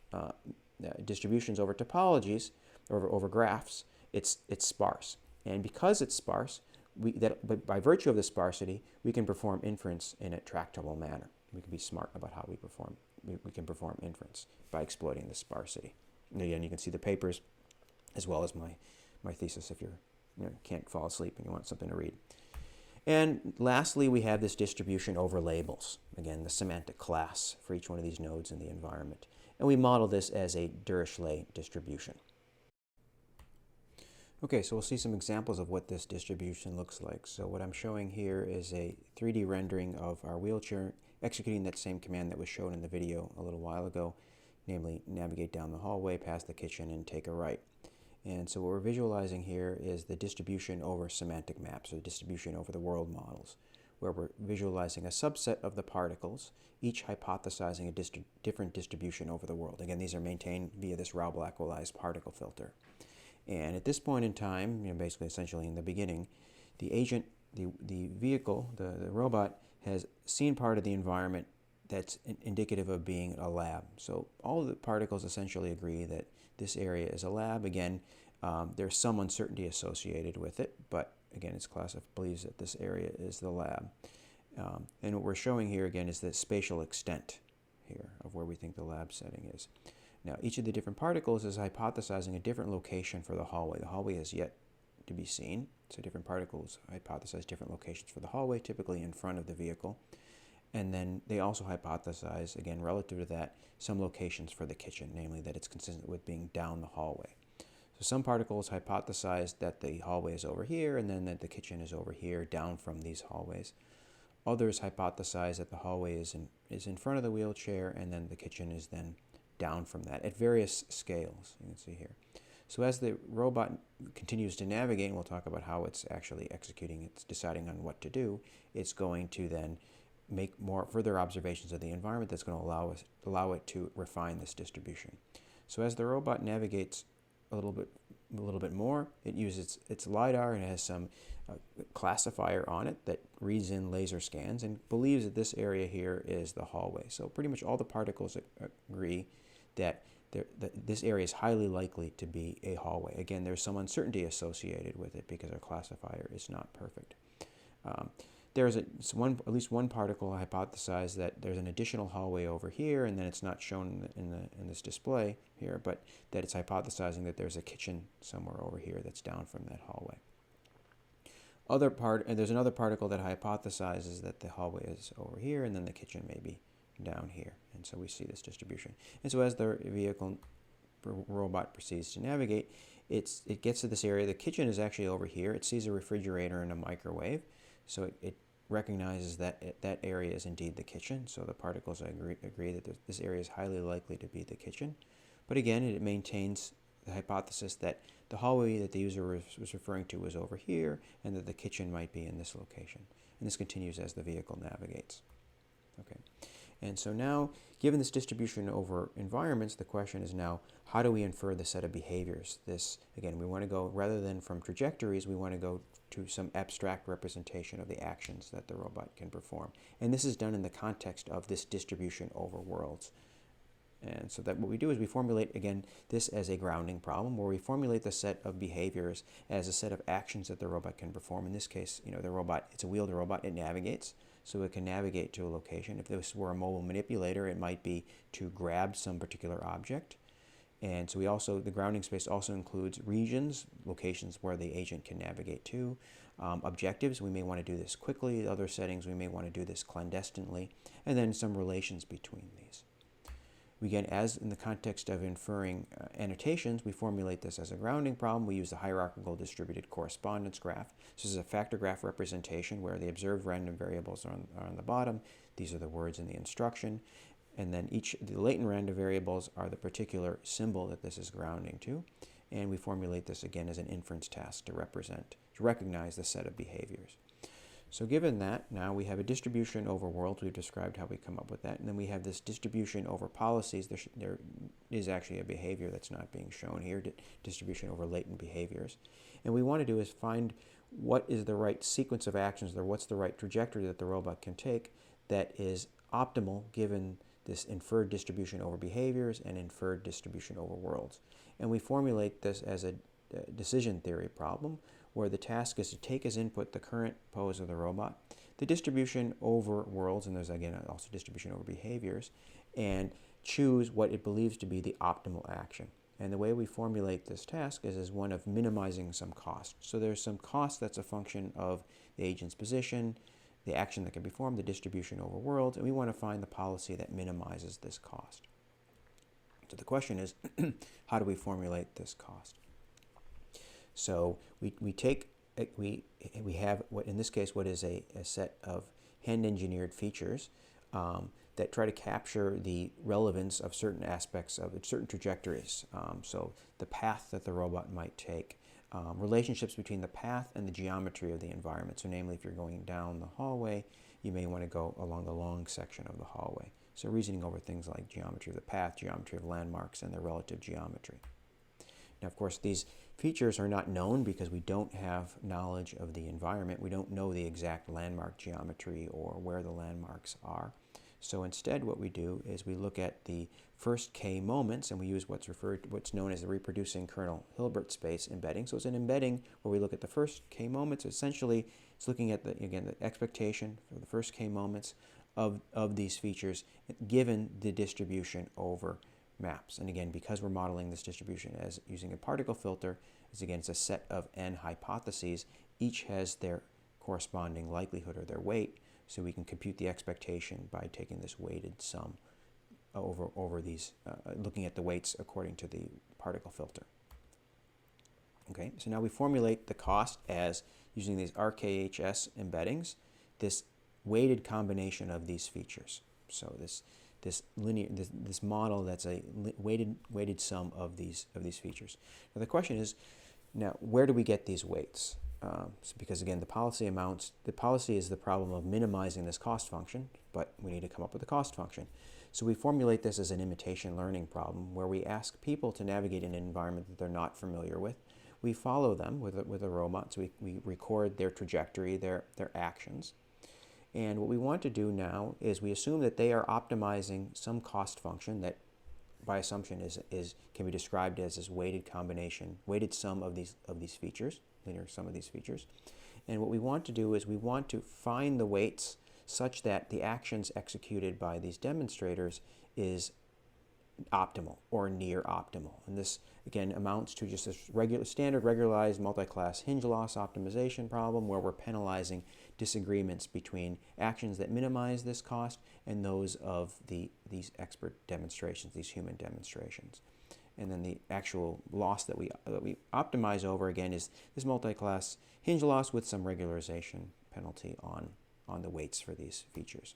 distributions over topologies, over graphs, it's sparse. And because it's sparse, but by virtue of the sparsity, we can perform inference in a tractable manner. We can be smart about how we can perform inference by exploiting the sparsity. And again, you can see the papers as well as my thesis if you can't fall asleep and you want something to read. And lastly, we have this distribution over labels. Again, the semantic class for each one of these nodes in the environment. And we model this as a Dirichlet distribution. Okay, so we'll see some examples of what this distribution looks like. So what I'm showing here is a 3D rendering of our wheelchair executing that same command that was shown in the video a little while ago, namely navigate down the hallway, past the kitchen, and take a right. And so what we're visualizing here is the distribution over semantic maps, or the distribution over the world models, where we're visualizing a subset of the particles, each hypothesizing a different distribution over the world. Again, these are maintained via this Rao-Blackwell-ized particle filter. And at this point in time, basically essentially in the beginning, the agent, the vehicle, the robot, has seen part of the environment that's indicative of being a lab. So all of the particles essentially agree that this area is a lab. Again, there's some uncertainty associated with it, but again, its class believes that this area is the lab. And what we're showing here again is the spatial extent here of where we think the lab setting is. Now, each of the different particles is hypothesizing a different location for the hallway. The hallway is yet to be seen, so different particles hypothesize different locations for the hallway, typically in front of the vehicle. And then they also hypothesize, again, relative to that, some locations for the kitchen, namely that it's consistent with being down the hallway. So some particles hypothesize that the hallway is over here, and then that the kitchen is over here, down from these hallways. Others hypothesize that the hallway is in front of the wheelchair, and then the kitchen is then down from that at various scales, you can see here. So as the robot continues to navigate, and we'll talk about how it's actually executing, it's deciding on what to do, it's going to then make more further observations of the environment that's going to allow it to refine this distribution. So as the robot navigates a little bit more, it uses its LiDAR, and it has some classifier on it that reads in laser scans and believes that this area here is the hallway. So pretty much all the particles agree that this area is highly likely to be a hallway. Again, there's some uncertainty associated with it because our classifier is not perfect. There's at least one particle hypothesized that there's an additional hallway over here, and then it's not shown in this display here, but that it's hypothesizing that there's a kitchen somewhere over here that's down from that hallway. And there's another particle that hypothesizes that the hallway is over here, and then the kitchen may be down here. And so we see this distribution. And so as the robot proceeds to navigate, it gets to this area. The kitchen is actually over here. It sees a refrigerator and a microwave. So it recognizes that that area is indeed the kitchen. So the particles agree that this area is highly likely to be the kitchen. But again, it maintains the hypothesis that the hallway that the user was referring to was over here, and that the kitchen might be in this location. And this continues as the vehicle navigates. Okay. And so now, given this distribution over environments, the question is now, how do we infer the set of behaviors? This, again, we want to go, rather than from trajectories, we want to go to some abstract representation of the actions that the robot can perform. And this is done in the context of this distribution over worlds. And so that what we do is we formulate, again, this as a grounding problem, where we formulate the set of behaviors as a set of actions that the robot can perform. In this case, the robot, it's a wheeled robot, it navigates, so it can navigate to a location. If this were a mobile manipulator, it might be to grab some particular object. And so the grounding space also includes regions, locations where the agent can navigate to. Objectives, we may want to do this quickly. Other settings, we may want to do this clandestinely. And then some relations between these. Again, as in the context of inferring annotations, we formulate this as a grounding problem. We use the hierarchical distributed correspondence graph. So this is a factor graph representation where the observed random variables are on the bottom. These are the words in the instruction. And then the latent random variables are the particular symbol that this is grounding to. And we formulate this again as an inference task to recognize the set of behaviors. So given that, now we have a distribution over worlds. We've described how we come up with that. And then we have this distribution over policies. There is actually a behavior that's not being shown here, distribution over latent behaviors. And what we want to do is find what is the right sequence of actions, or what's the right trajectory that the robot can take that is optimal given this inferred distribution over behaviors and inferred distribution over worlds. And we formulate this as a decision theory problem, where the task is to take as input the current pose of the robot, the distribution over worlds, and there's again also distribution over behaviors, and choose what it believes to be the optimal action. And the way we formulate this task is as one of minimizing some cost. So there's some cost that's a function of the agent's position, the action that can be performed, the distribution over worlds, and we want to find the policy that minimizes this cost. So the question is, how do we formulate this cost? So we have what in this case what is a set of hand-engineered features that try to capture the relevance of certain aspects of certain trajectories. So the path that the robot might take, relationships between the path and the geometry of the environment. So namely, if you're going down the hallway, you may want to go along the long section of the hallway. So reasoning over things like geometry of the path, geometry of landmarks, and their relative geometry. Now, of course, these features are not known because we don't have knowledge of the environment. We don't know the exact landmark geometry or where the landmarks are. So instead, what we do is we look at the first k moments, and we use what's known as the reproducing kernel Hilbert space embedding. So it's an embedding where we look at the first k moments. Essentially, it's looking at the expectation for the first k moments of these features given the distribution over maps. And again, because we're modeling this distribution as using a particle filter, it's a set of n hypotheses. Each has their corresponding likelihood or their weight, so we can compute the expectation by taking this weighted sum over these, looking at the weights according to the particle filter. Okay, so now we formulate the cost as using these RKHS embeddings, this weighted combination of these features. So this model that's a weighted sum of these features. Now the question is, now where do we get these weights? Because again, the policy is the problem of minimizing this cost function, but we need to come up with a cost function. So we formulate this as an imitation learning problem where we ask people to navigate in an environment that they're not familiar with. We follow them with a robot, so we record their trajectory, their actions. And what we want to do now is we assume that they are optimizing some cost function that by assumption can be described as this weighted sum of these features, linear sum of these features. And what we want to do is we want to find the weights such that the actions executed by these demonstrators is optimal or near optimal. And this again amounts to just a standard regularized multi-class hinge loss optimization problem where we're penalizing disagreements between actions that minimize this cost and those of these expert demonstrations, these human demonstrations. And then the actual loss that we optimize over again is this multi-class hinge loss with some regularization penalty on the weights for these features.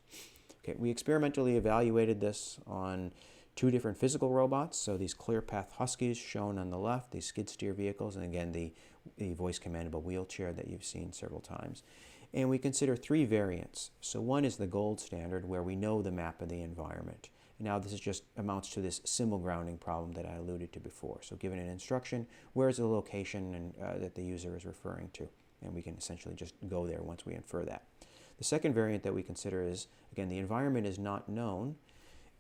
Okay, we experimentally evaluated this on two different physical robots, so these clear path Huskies shown on the left, these skid steer vehicles, and again the voice commandable wheelchair that you've seen several times. And we consider three variants. So one is the gold standard, where we know the map of the environment. And now this is just amounts to this symbol grounding problem that I alluded to before. So given an instruction, where's the location that the user is referring to? And we can essentially just go there once we infer that. The second variant that we consider is, again, the environment is not known,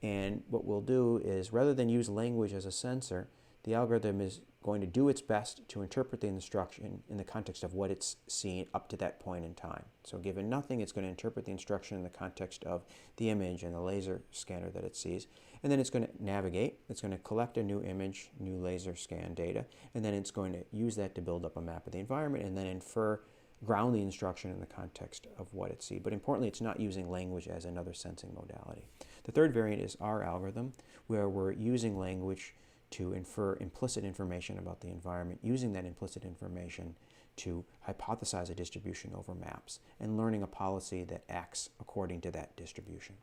and what we'll do is, rather than use language as a sensor, the algorithm is going to do its best to interpret the instruction in the context of what it's seen up to that point in time. So given nothing, it's going to interpret the instruction in the context of the image and the laser scanner that it sees, and then it's going to navigate, it's going to collect a new image, new laser scan data, and then it's going to use that to build up a map of the environment and then ground the instruction in the context of what it sees. But importantly, it's not using language as another sensing modality. The third variant is our algorithm, where we're using language to infer implicit information about the environment, using that implicit information to hypothesize a distribution over maps, and learning a policy that acts according to that distribution.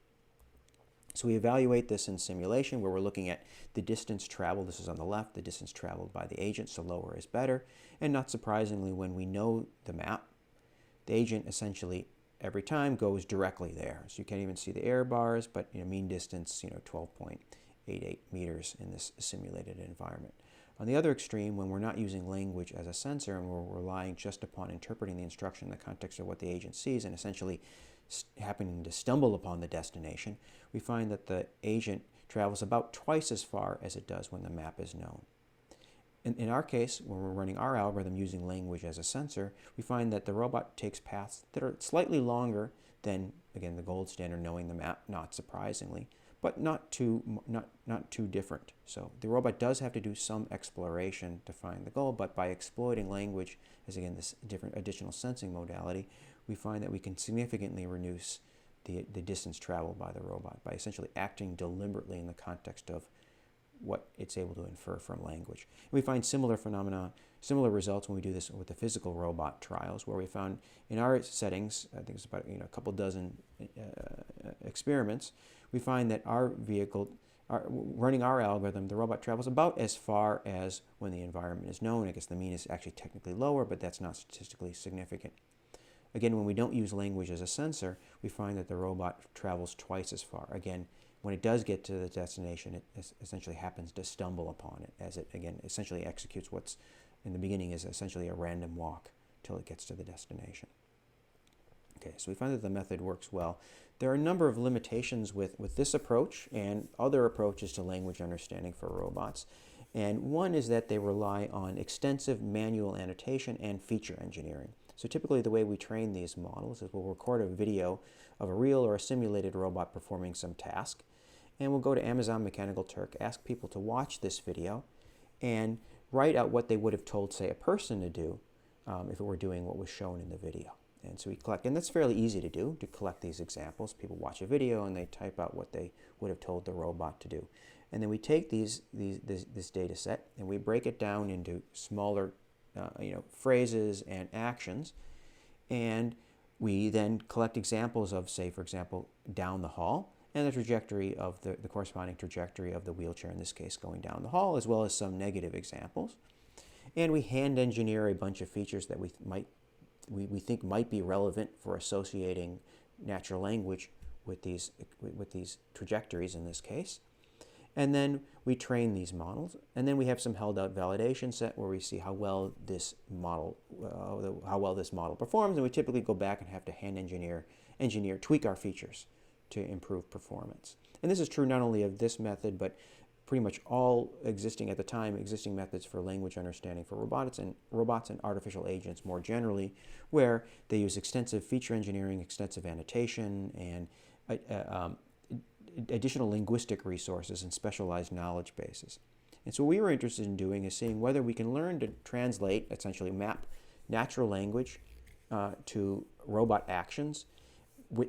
So we evaluate this in simulation, where we're looking at the distance traveled. This is on the left, the distance traveled by the agent, so lower is better. And not surprisingly, when we know the map, the agent essentially every time goes directly there. So you can't even see the error bars, but mean distance, 12.88 meters in this simulated environment. On the other extreme, when we're not using language as a sensor and we're relying just upon interpreting the instruction in the context of what the agent sees and essentially happening to stumble upon the destination, we find that the agent travels about twice as far as it does when the map is known. In our case, when we're running our algorithm using language as a sensor, we find that the robot takes paths that are slightly longer than, again, the gold standard, knowing the map, not surprisingly, but not too different. So the robot does have to do some exploration to find the goal, but by exploiting language as, again, this different additional sensing modality, we find that we can significantly reduce the distance traveled by the robot by essentially acting deliberately in the context of what it's able to infer from language. And we find similar results when we do this with the physical robot trials, where we found in our settings, I think it's about a couple dozen experiments, we find that our vehicle, running our algorithm, the robot travels about as far as when the environment is known. I guess the mean is actually technically lower, but that's not statistically significant. Again, when we don't use language as a sensor, we find that the robot travels twice as far. Again, when it does get to the destination, it essentially happens to stumble upon it, as it, again, essentially executes what's in the beginning is essentially a random walk till it gets to the destination. Okay, so we find that the method works well. There are a number of limitations with this approach and other approaches to language understanding for robots. And one is that they rely on extensive manual annotation and feature engineering. So typically the way we train these models is we'll record a video of a real or a simulated robot performing some task, and we'll go to Amazon Mechanical Turk, ask people to watch this video, and write out what they would have told, say, a person to do if it were doing what was shown in the video. And so we collect, and that's fairly easy to do, to collect these examples. People watch a video and they type out what they would have told the robot to do. And then we take this data set and we break it down into smaller phrases and actions, and we then collect examples of, say, for example, down the hall, and the trajectory of the corresponding trajectory of the wheelchair, in this case going down the hall, as well as some negative examples. And we hand engineer a bunch of features that we think might be relevant for associating natural language with these trajectories in this case. And then we train these models, and then we have some held out validation set where we see how well this model performs, and we typically go back and have to hand tweak our features to improve performance. And this is true not only of this method, but pretty much all existing methods for language understanding for robots and artificial agents more generally, where they use extensive feature engineering, extensive annotation, and additional linguistic resources and specialized knowledge bases. And so what we were interested in doing is seeing whether we can learn to translate, essentially map natural language to robot actions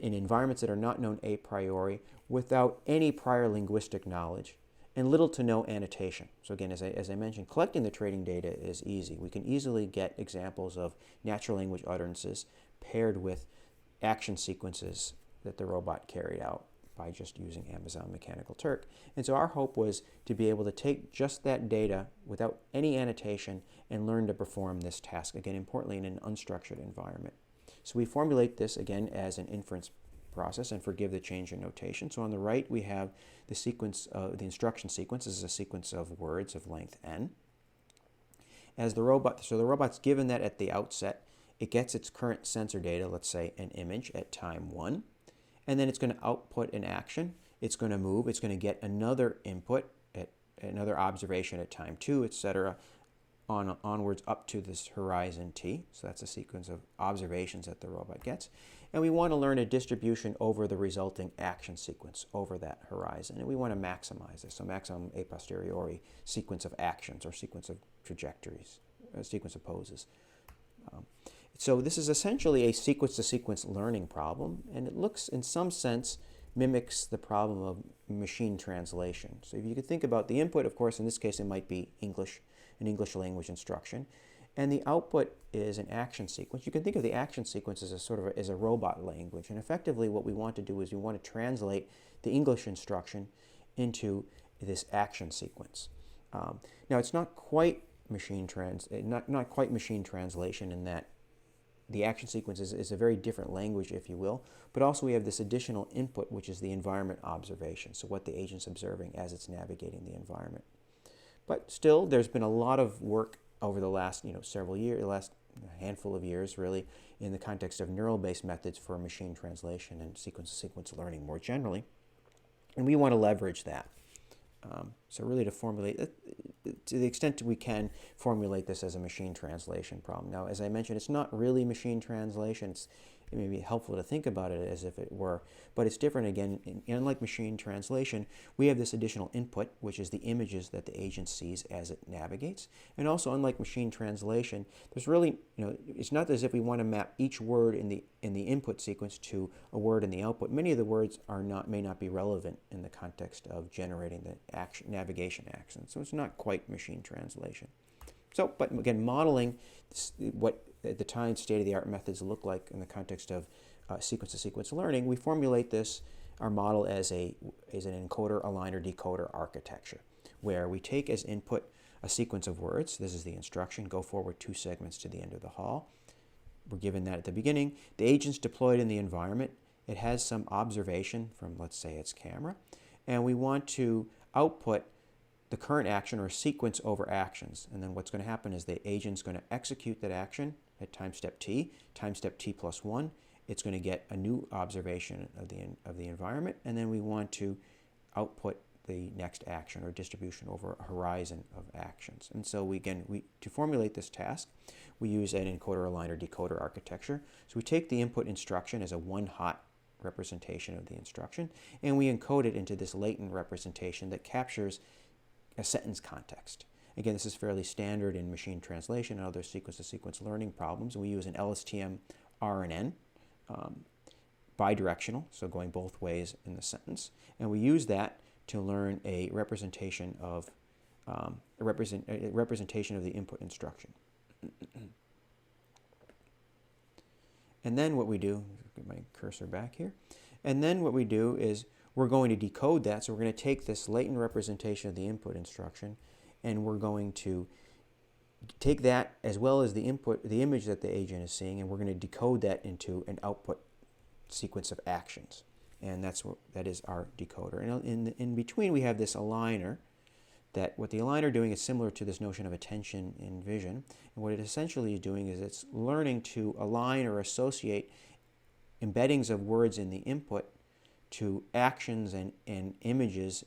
in environments that are not known a priori without any prior linguistic knowledge and little to no annotation. So again, as I mentioned, collecting the training data is easy. We can easily get examples of natural language utterances paired with action sequences that the robot carried out. by just using Amazon Mechanical Turk. And so our hope was to be able to take just that data without any annotation and learn to perform this task, again, importantly, in an unstructured environment. So we formulate this, again, as an inference process, and forgive the change in notation. So on the right, we have the sequence, the instruction sequence. This is a sequence of words of length n. As the robot, so the robot's given that at the outset. It gets its current sensor data, let's say an image at time 1, and then it's going to output an action. It's going to move. It's going to get another input, at another observation at time 2, etc., onwards up to this horizon t. So that's a sequence of observations that the robot gets. And we want to learn a distribution over the resulting action sequence over that horizon. And we want to maximize this. So maximum a posteriori sequence of actions or sequence of trajectories, a sequence of poses. So this is essentially a sequence-to-sequence learning problem, and it looks, in some sense, mimics the problem of machine translation. So if you could think about the input, of course, in this case, it might be English, an English language instruction, and the output is an action sequence. You can think of the action sequence as a sort of as a robot language, and effectively what we want to do is we want to translate the English instruction into this action sequence. Now, it's not quite machine translation in that the action sequence is a very different language, if you will, but also we have this additional input, which is the environment observation, so what the agent's observing as it's navigating the environment. But still, there's been a lot of work over the last several years, the last handful of years, really, in the context of neural-based methods for machine translation and sequence-to-sequence learning more generally, and we want to leverage that. So really to formulate, to the extent we can, formulate this as a machine translation problem. Now, as I mentioned, it's not really machine translation. It may be helpful to think about it as if it were, but it's different again. Unlike machine translation, we have this additional input, which is the images that the agent sees as it navigates. And also, unlike machine translation, there's really, it's not as if we want to map each word in the input sequence to a word in the output. Many of the words may not be relevant in the context of generating the navigation action. So it's not quite machine translation. So, but again, modeling what at the time state-of-the-art methods look like in the context of sequence-to-sequence learning, we formulate our model as an encoder, aligner, decoder architecture, where we take as input a sequence of words. This is the instruction: go forward 2 segments to the end of the hall. We're given that at the beginning. The agent's deployed in the environment. It has some observation from, let's say, its camera, and we want to output the current action or sequence over actions. And then what's going to happen is the agent's going to execute that action at time step t plus 1. It's going to get a new observation of the environment, and then we want to output the next action or distribution over a horizon of actions. And so to formulate this task, we use an encoder, aligner, decoder architecture. So we take the input instruction as a one-hot representation of the instruction, and we encode it into this latent representation that captures a sentence context. Again, this is fairly standard in machine translation and other sequence-to-sequence learning problems. We use an LSTM RNN, bidirectional, so going both ways in the sentence, and we use that to learn a representation of the input instruction. And then what we do, get my cursor back here, and then what we do is we're going to decode that. So we're going to take this latent representation of the input instruction, and we're going to take that as well as the image that the agent is seeing, and we're going to decode that into an output sequence of actions. And that is our decoder. And in between, we have this aligner. That what the aligner doing is similar to this notion of attention in vision. And what it essentially is doing is it's learning to align or associate embeddings of words in the input to actions and images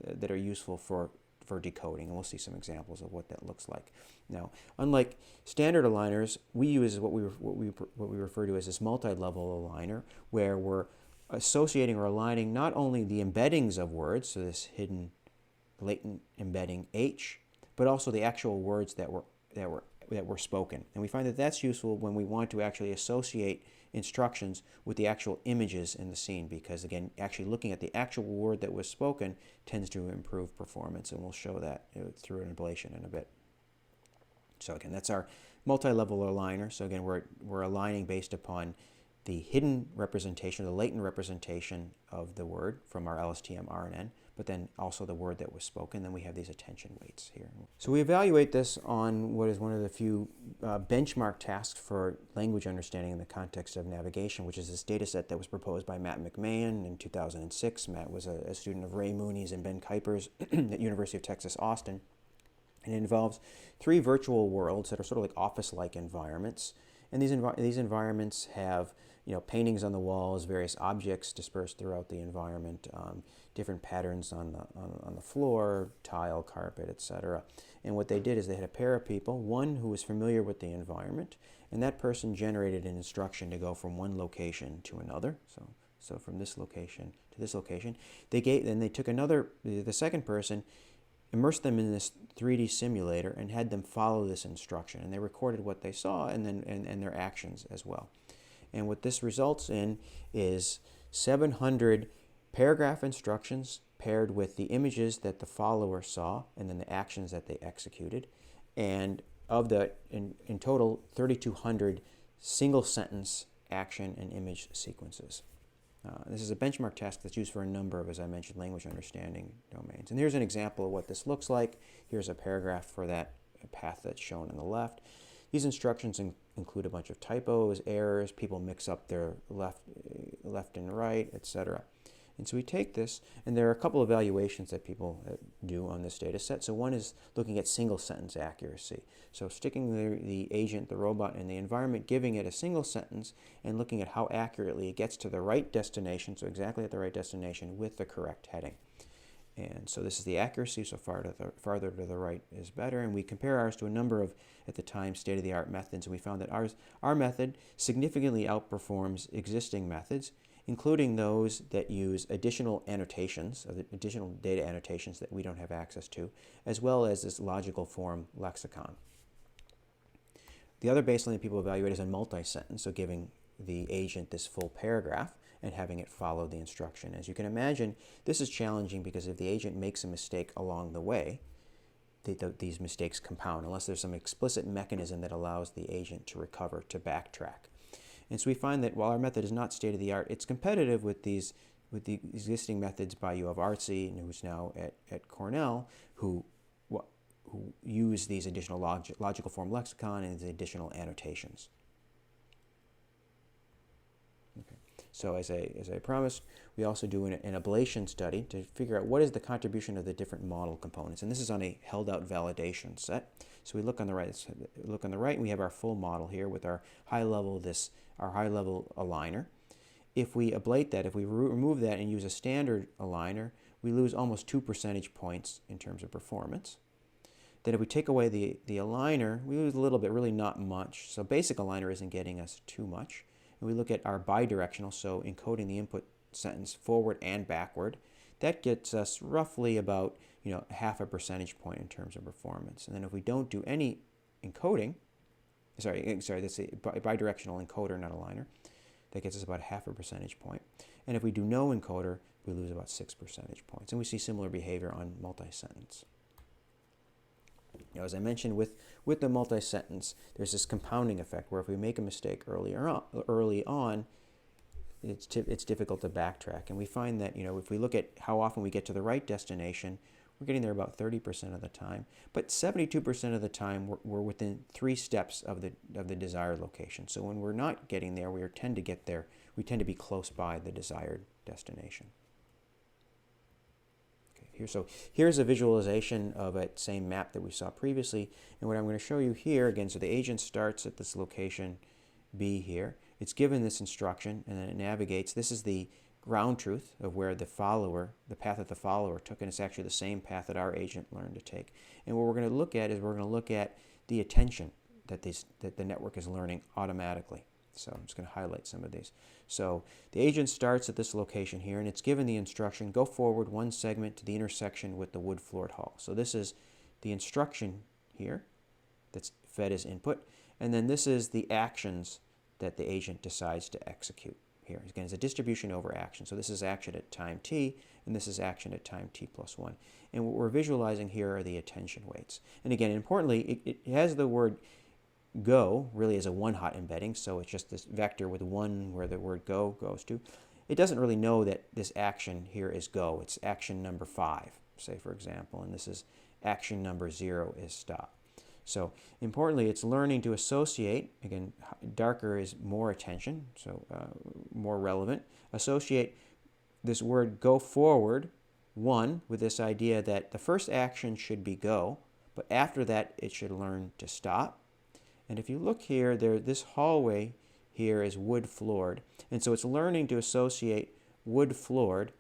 that are useful for decoding. And we'll see some examples of what that looks like. Now, unlike standard aligners, we use what we refer to as this multi-level aligner, where we're associating or aligning not only the embeddings of words, so this hidden latent embedding H, but also the actual words that were spoken. And we find that that's useful when we want to actually associate instructions with the actual images in the scene, because again, actually looking at the actual word that was spoken tends to improve performance, and we'll show that through an ablation in a bit. So again, that's our multi-level aligner. So again, we're aligning based upon the hidden representation, the latent representation of the word from our LSTM RNN, but then also the word that was spoken. Then we have these attention weights here. So we evaluate this on what is one of the few benchmark tasks for language understanding in the context of navigation, which is this data set that was proposed by Matt McMahon in 2006. Matt was a student of Ray Mooney's and Ben Kuiper's at University of Texas, Austin. And it involves 3 virtual worlds that are sort of like office-like environments. And these environments have, paintings on the walls, various objects dispersed throughout the environment, different patterns on the floor, tile, carpet, etc. And what they did is they had a pair of people, one who was familiar with the environment, and that person generated an instruction to go from one location to another. So from this location to this location. Then they took the second person, immersed them in this 3D simulator and had them follow this instruction, and they recorded what they saw and their actions as well. And what this results in is 700 paragraph instructions paired with the images that the follower saw and then the actions that they executed, and in total 3,200 single sentence action and image sequences. This is a benchmark task that's used for a number of, as I mentioned, language understanding domains. And here's an example of what this looks like. Here's a paragraph for that path that's shown on the left. These instructions include a bunch of typos, errors, people mix up their left and right, etc. And so we take this, and there are a couple of evaluations that people do on this data set. So one is looking at single sentence accuracy. So sticking the agent, the robot, in the environment, giving it a single sentence, and looking at how accurately it gets to the right destination, so exactly at the right destination with the correct heading. And so this is the accuracy, so farther to the right is better. And we compare ours to a number of, at the time, state-of-the-art methods. And we found that our method significantly outperforms existing methods, including those that use additional annotations, additional data annotations that we don't have access to, as well as this logical form lexicon. The other baseline people evaluate is a multi-sentence, so giving the agent this full paragraph and having it follow the instruction. As you can imagine, this is challenging because if the agent makes a mistake along the way, these mistakes compound, unless there's some explicit mechanism that allows the agent to recover, to backtrack. And so we find that while our method is not state-of-the-art, it's competitive with the existing methods by U of Artsy, and who's now at Cornell, who use these additional logical form lexicon and these additional annotations. Okay. So as I promised, we also do an ablation study to figure out what is the contribution of the different model components. And this is on a held-out validation set. So we look on the right, and we have our full model here with our high-level aligner. If we ablate that, if we remove that and use a standard aligner, we lose almost 2 percentage points in terms of performance. Then if we take away the aligner, we lose a little bit, really not much. So basic aligner isn't getting us too much. And we look at our bidirectional, so encoding the input sentence forward and backward. That gets us roughly about half a percentage point in terms of performance. And then if we don't do any encoding, that's a bidirectional encoder, not aligner, that gets us about half a percentage point. And if we do no encoder, we lose about 6 percentage points. And we see similar behavior on multi-sentence. As I mentioned, with the multi-sentence, there's this compounding effect where if we make a mistake early on, it's difficult to backtrack. And we find that if we look at how often we get to the right destination, we're getting there about 30% of the time. But 72% of the time, we're within 3 steps of the desired location. So when we're not getting there, we tend to be close by the desired destination. So here's a visualization of that same map that we saw previously. And what I'm going to show you here, again, so the agent starts at this location B here. It's given this instruction, and then it navigates. This is the ground truth of where the path that the follower took, and it's actually the same path that our agent learned to take. And what we're going to look at is the attention that the network is learning automatically. So I'm just going to highlight some of these. So the agent starts at this location here, and it's given the instruction, go forward 1 segment to the intersection with the wood-floored hall. So this is the instruction here that's fed as input, and then this is the actions that the agent decides to execute here. Again, it's a distribution over action. So this is action at time t, and this is action at time t plus 1. And what we're visualizing here are the attention weights. And again, importantly, it has the word go really is a one-hot embedding, so it's just this vector with one where the word go goes to. It doesn't really know that this action here is go. It's action number 5, say for example, and this is action number 0 is stop. So importantly, it's learning to associate, again, darker is more attention, so more relevant, associate this word go forward, 1, with this idea that the first action should be go, but after that it should learn to stop. And if you look here, this hallway here is wood floored, and so it's learning to associate wood floored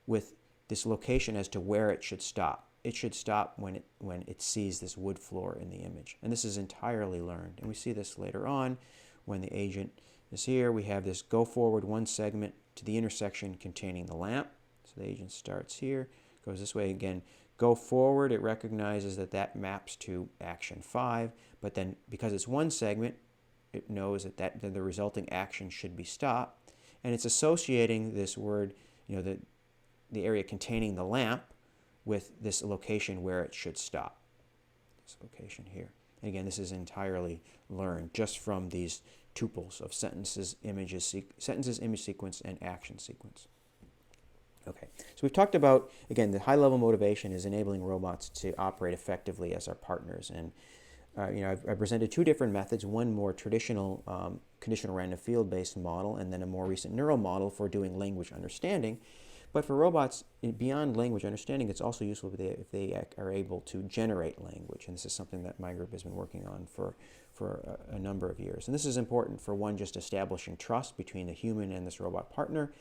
with this location as to where it should stop. It should stop when it sees this wood floor in the image. And this is entirely learned. And we see this later on when the agent is here. We have this go forward 1 segment to the intersection containing the lamp. So the agent starts here, goes this way again. Go forward, it recognizes that that maps to action 5. But then because it's 1 segment, it knows that the resulting action should be stop. And it's associating this word, the area containing the lamp, with this location where it should stop. This location here. And again, this is entirely learned just from these tuples of sentences, image sequence, and action sequence. Okay, so we've talked about, again, the high-level motivation is enabling robots to operate effectively as our partners. And I presented 2 different methods, one more traditional conditional random field-based model, and then a more recent neural model for doing language understanding. But for robots, beyond language understanding, it's also useful if they are able to generate language. And this is something that my group has been working on for a number of years. And this is important for, one, just establishing trust between the human and this robot partner.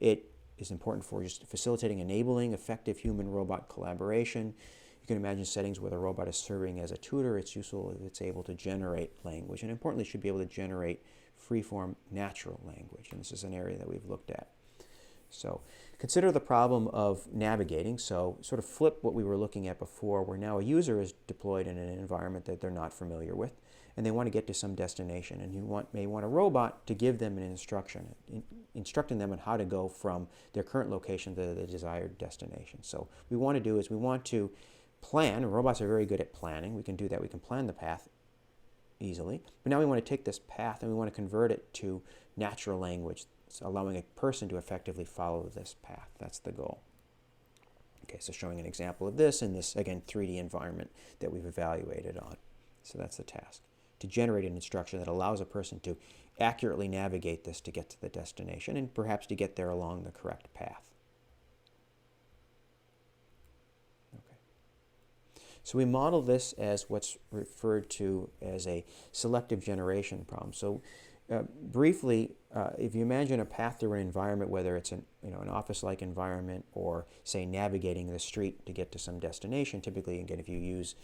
It is important for just facilitating, enabling effective human-robot collaboration. You can imagine settings where the robot is serving as a tutor. It's useful if it's able to generate language. And importantly, it should be able to generate free-form natural language. And this is an area that we've looked at. So consider the problem of navigating. So sort of flip what we were looking at before, where now a user is deployed in an environment that they're not familiar with, and they want to get to some destination. And you may want a robot to give them an instruction, instructing them on how to go from their current location to the desired destination. So what we want to do is we want to plan, and robots are very good at planning. We can do that. We can plan the path easily. But now we want to take this path and we want to convert it to natural language, allowing a person to effectively follow this path. That's the goal. Okay, so showing an example of this in this, again, 3D environment that we've evaluated on. So that's the task, to generate an instruction that allows a person to accurately navigate this to get to the destination and perhaps to get there along the correct path. Okay. So we model this as what's referred to as a selective generation problem. So briefly, if you imagine a path through an environment, whether it's an office-like environment or, say, navigating the street to get to some destination, typically, again, if you use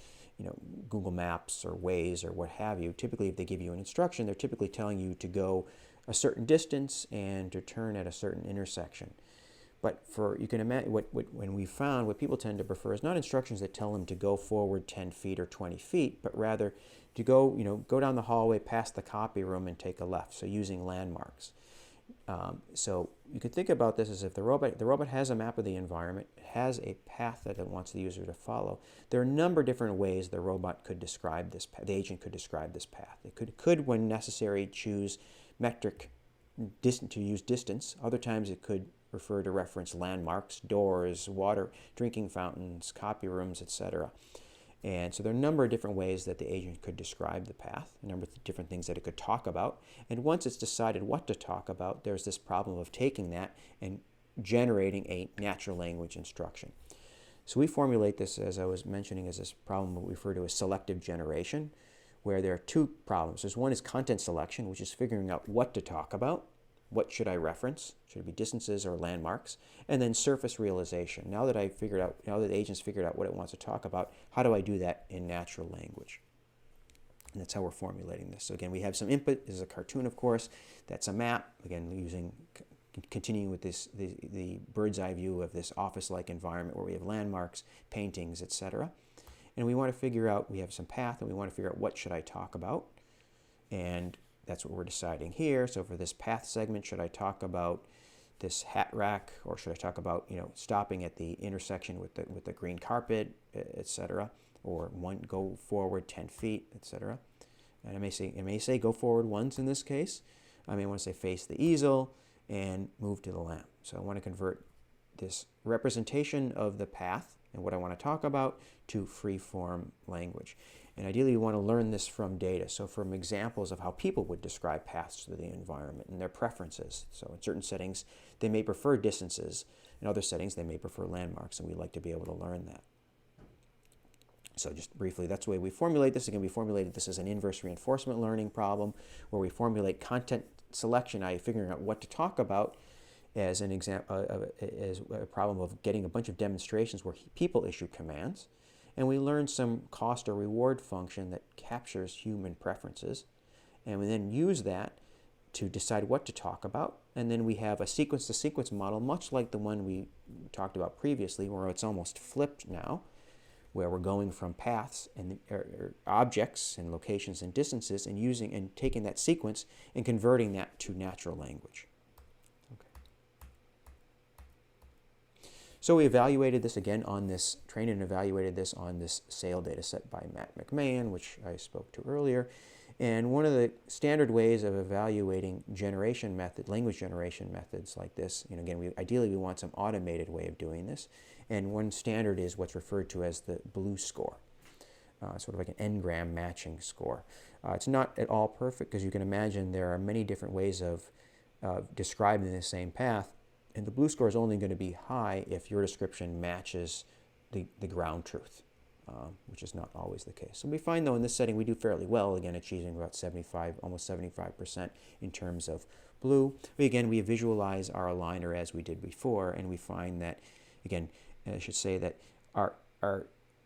Google Maps or Waze or what have you, typically if they give you an instruction, they're typically telling you to go a certain distance and to turn at a certain intersection. But you can imagine, when we found, what people tend to prefer is not instructions that tell them to go forward 10 feet or 20 feet, but rather to go down the hallway past the copy room and take a left, so using landmarks. So you could think about this as if the robot has a map of the environment, has a path that it wants the user to follow. There are a number of different ways the robot could describe this path, the agent could describe this path. It could when necessary, choose metric to use distance. Other times it could refer to reference landmarks, doors, water, drinking fountains, copy rooms, etc. And so there are a number of different ways that the agent could describe the path, a number of different things that it could talk about. And once it's decided what to talk about, there's this problem of taking that and generating a natural language instruction. So we formulate this, as I was mentioning, as this problem we refer to as selective generation, where there are 2 problems. There's one is content selection, which is figuring out what to talk about. What should I reference? Should it be distances or landmarks? And then surface realization. Now that the agent's figured out what it wants to talk about, how do I do that in natural language? And that's how we're formulating this. So again, we have some input. This is a cartoon, of course. That's a map. Again, continuing with the bird's eye view of this office-like environment where we have landmarks, paintings, etc. And we want to figure out, we have some path, and we want to figure out what should I talk about. And that's what we're deciding here. So for this path segment, should I talk about this hat rack, or should I talk about stopping at the intersection with the green carpet, etc., or go forward 10 feet, etc. And it may say go forward once in this case. I may want to say face the easel and move to the lamp. So I want to convert this representation of the path and what I want to talk about to free-form language. And ideally, we want to learn this from data, so from examples of how people would describe paths to the environment and their preferences. So in certain settings, they may prefer distances. In other settings, they may prefer landmarks, and we like to be able to learn that. So just briefly, that's the way we formulate this. Again, we formulated this as an inverse reinforcement learning problem, where we formulate content selection, i.e. figuring out what to talk about, as an example, as a problem of getting a bunch of demonstrations where people issue commands. And we learn some cost or reward function that captures human preferences. And we then use that to decide what to talk about. And then we have a sequence-to-sequence model, much like the one we talked about previously, where it's almost flipped now, where we're going from paths and or objects and locations and distances and using and taking that sequence and converting that to natural language. So we evaluated this again on this, trained and evaluated this on this SAIL data set by Matt McMahon, which I spoke to earlier. And one of the standard ways of evaluating language generation methods like this, again, ideally we want some automated way of doing this. And one standard is what's referred to as the BLUE score, sort of like an n-gram matching score. It's not at all perfect, because you can imagine there are many different ways of describing the same path. And the BLUE score is only going to be high if your description matches the ground truth, which is not always the case. So we find, though, in this setting we do fairly well, again, achieving about 75, almost 75% in terms of BLUE. But again, we visualize our aligner as we did before, and we find that, again, I should say that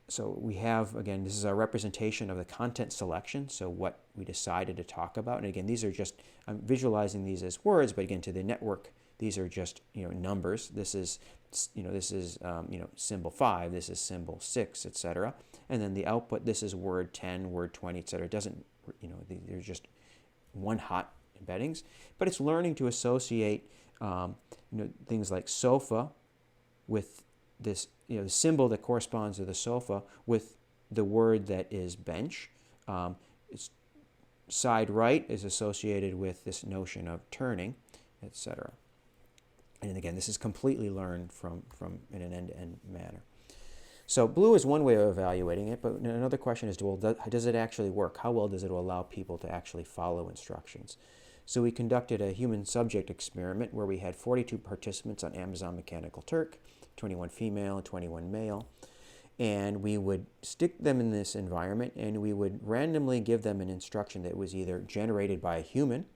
so we have, again, this is our representation of the content selection, so what we decided to talk about. And again, these are just, I'm visualizing these as words, but again, to the network, these are just numbers. This is symbol 5. This is symbol 6, etc. And then the output. This is word 10, word 20, etc. It doesn't they're just one hot embeddings. But it's learning to associate things like sofa with this the symbol that corresponds to the sofa with the word that is bench. It's side right is associated with this notion of turning, etc. And again, this is completely learned from in an end-to-end manner. So BLUE is one way of evaluating it, but another question is, well, does it actually work? How well does it allow people to actually follow instructions? So we conducted a human subject experiment where we had 42 participants on Amazon Mechanical Turk, 21 female and 21 male. And we would stick them in this environment, and we would randomly give them an instruction that was either generated by a human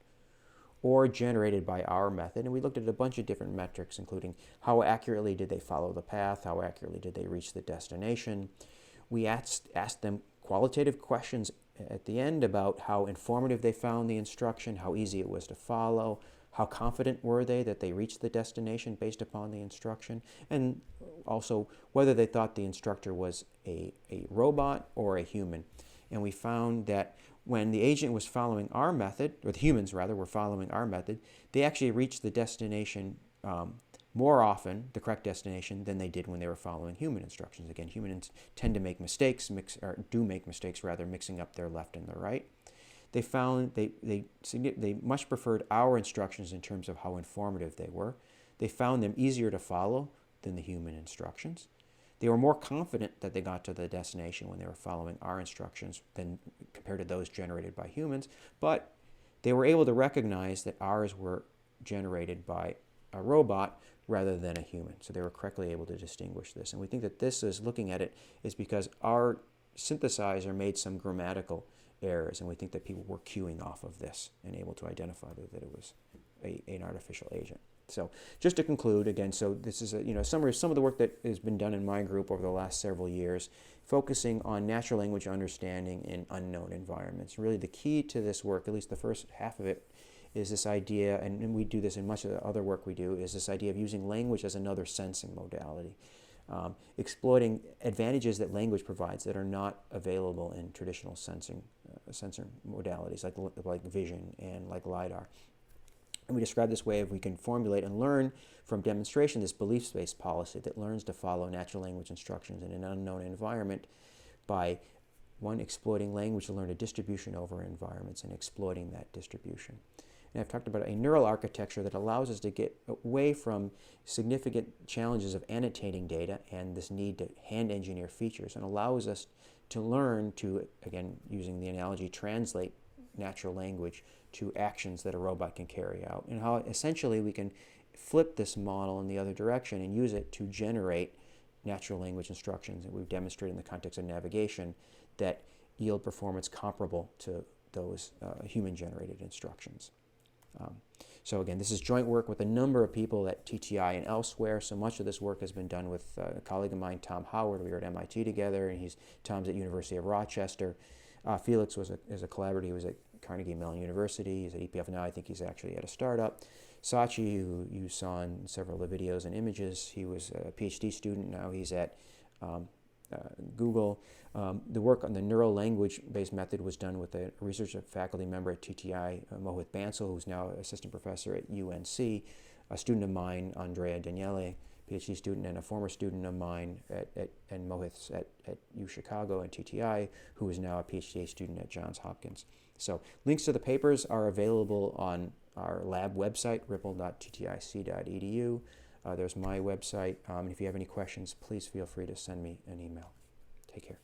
or generated by our method. And we looked at a bunch of different metrics, including how accurately did they follow the path, how accurately did they reach the destination. We asked them qualitative questions at the end about how informative they found the instruction, how easy it was to follow, how confident were they that they reached the destination based upon the instruction, and also whether they thought the instructor was a robot or a human. And we found that when the agent was following our method, or the humans rather were following our method, they actually reached the destination more often, the correct destination, than they did when they were following human instructions. Again, humans tend to make mistakes, mixing up their left and their right. They found they much preferred our instructions in terms of how informative they were. They found them easier to follow than the human instructions. They were more confident that they got to the destination when they were following our instructions than compared to those generated by humans, but they were able to recognize that ours were generated by a robot rather than a human. So they were correctly able to distinguish this. And we think that this is, looking at it, is because our synthesizer made some grammatical errors, and we think that people were queuing off of this and able to identify that it was an artificial agent. So just to conclude, again, so this is a summary of some of the work that has been done in my group over the last several years, focusing on natural language understanding in unknown environments. Really the key to this work, at least the first half of it, is this idea, and we do this in much of the other work we do, is this idea of using language as another sensing modality, exploiting advantages that language provides that are not available in traditional sensor modalities like vision and like LiDAR. And we describe this way of we can formulate and learn from demonstration this belief-based policy that learns to follow natural language instructions in an unknown environment by One, exploiting language to learn a distribution over environments and exploiting that distribution. And I've talked about a neural architecture that allows us to get away from significant challenges of annotating data and this need to hand engineer features, and allows us to learn to, again, using the analogy, translate natural language to actions that a robot can carry out, and how essentially we can flip this model in the other direction and use it to generate natural language instructions that we've demonstrated in the context of navigation that yield performance comparable to those human-generated instructions. So again, this is joint work with a number of people at TTI and elsewhere. So much of this work has been done with a colleague of mine, Tom Howard. We were at MIT together, and Tom's at University of Rochester. Felix is a collaborator. He was at Carnegie Mellon University. He's at EPF now. I think he's actually at a startup. Sachi, who you saw in several of the videos and images, he was a PhD student. Now he's at Google. The work on the neural language-based method was done with a research faculty member at TTI, Mohit Bansal, who's now assistant professor at UNC, a student of mine, Andrea Daniele, PhD student, and a former student of mine and Mohit's at Chicago and TTI, who is now a PhD student at Johns Hopkins. So links to the papers are available on our lab website, ripple.ttic.edu. There's my website. And if you have any questions, please feel free to send me an email. Take care.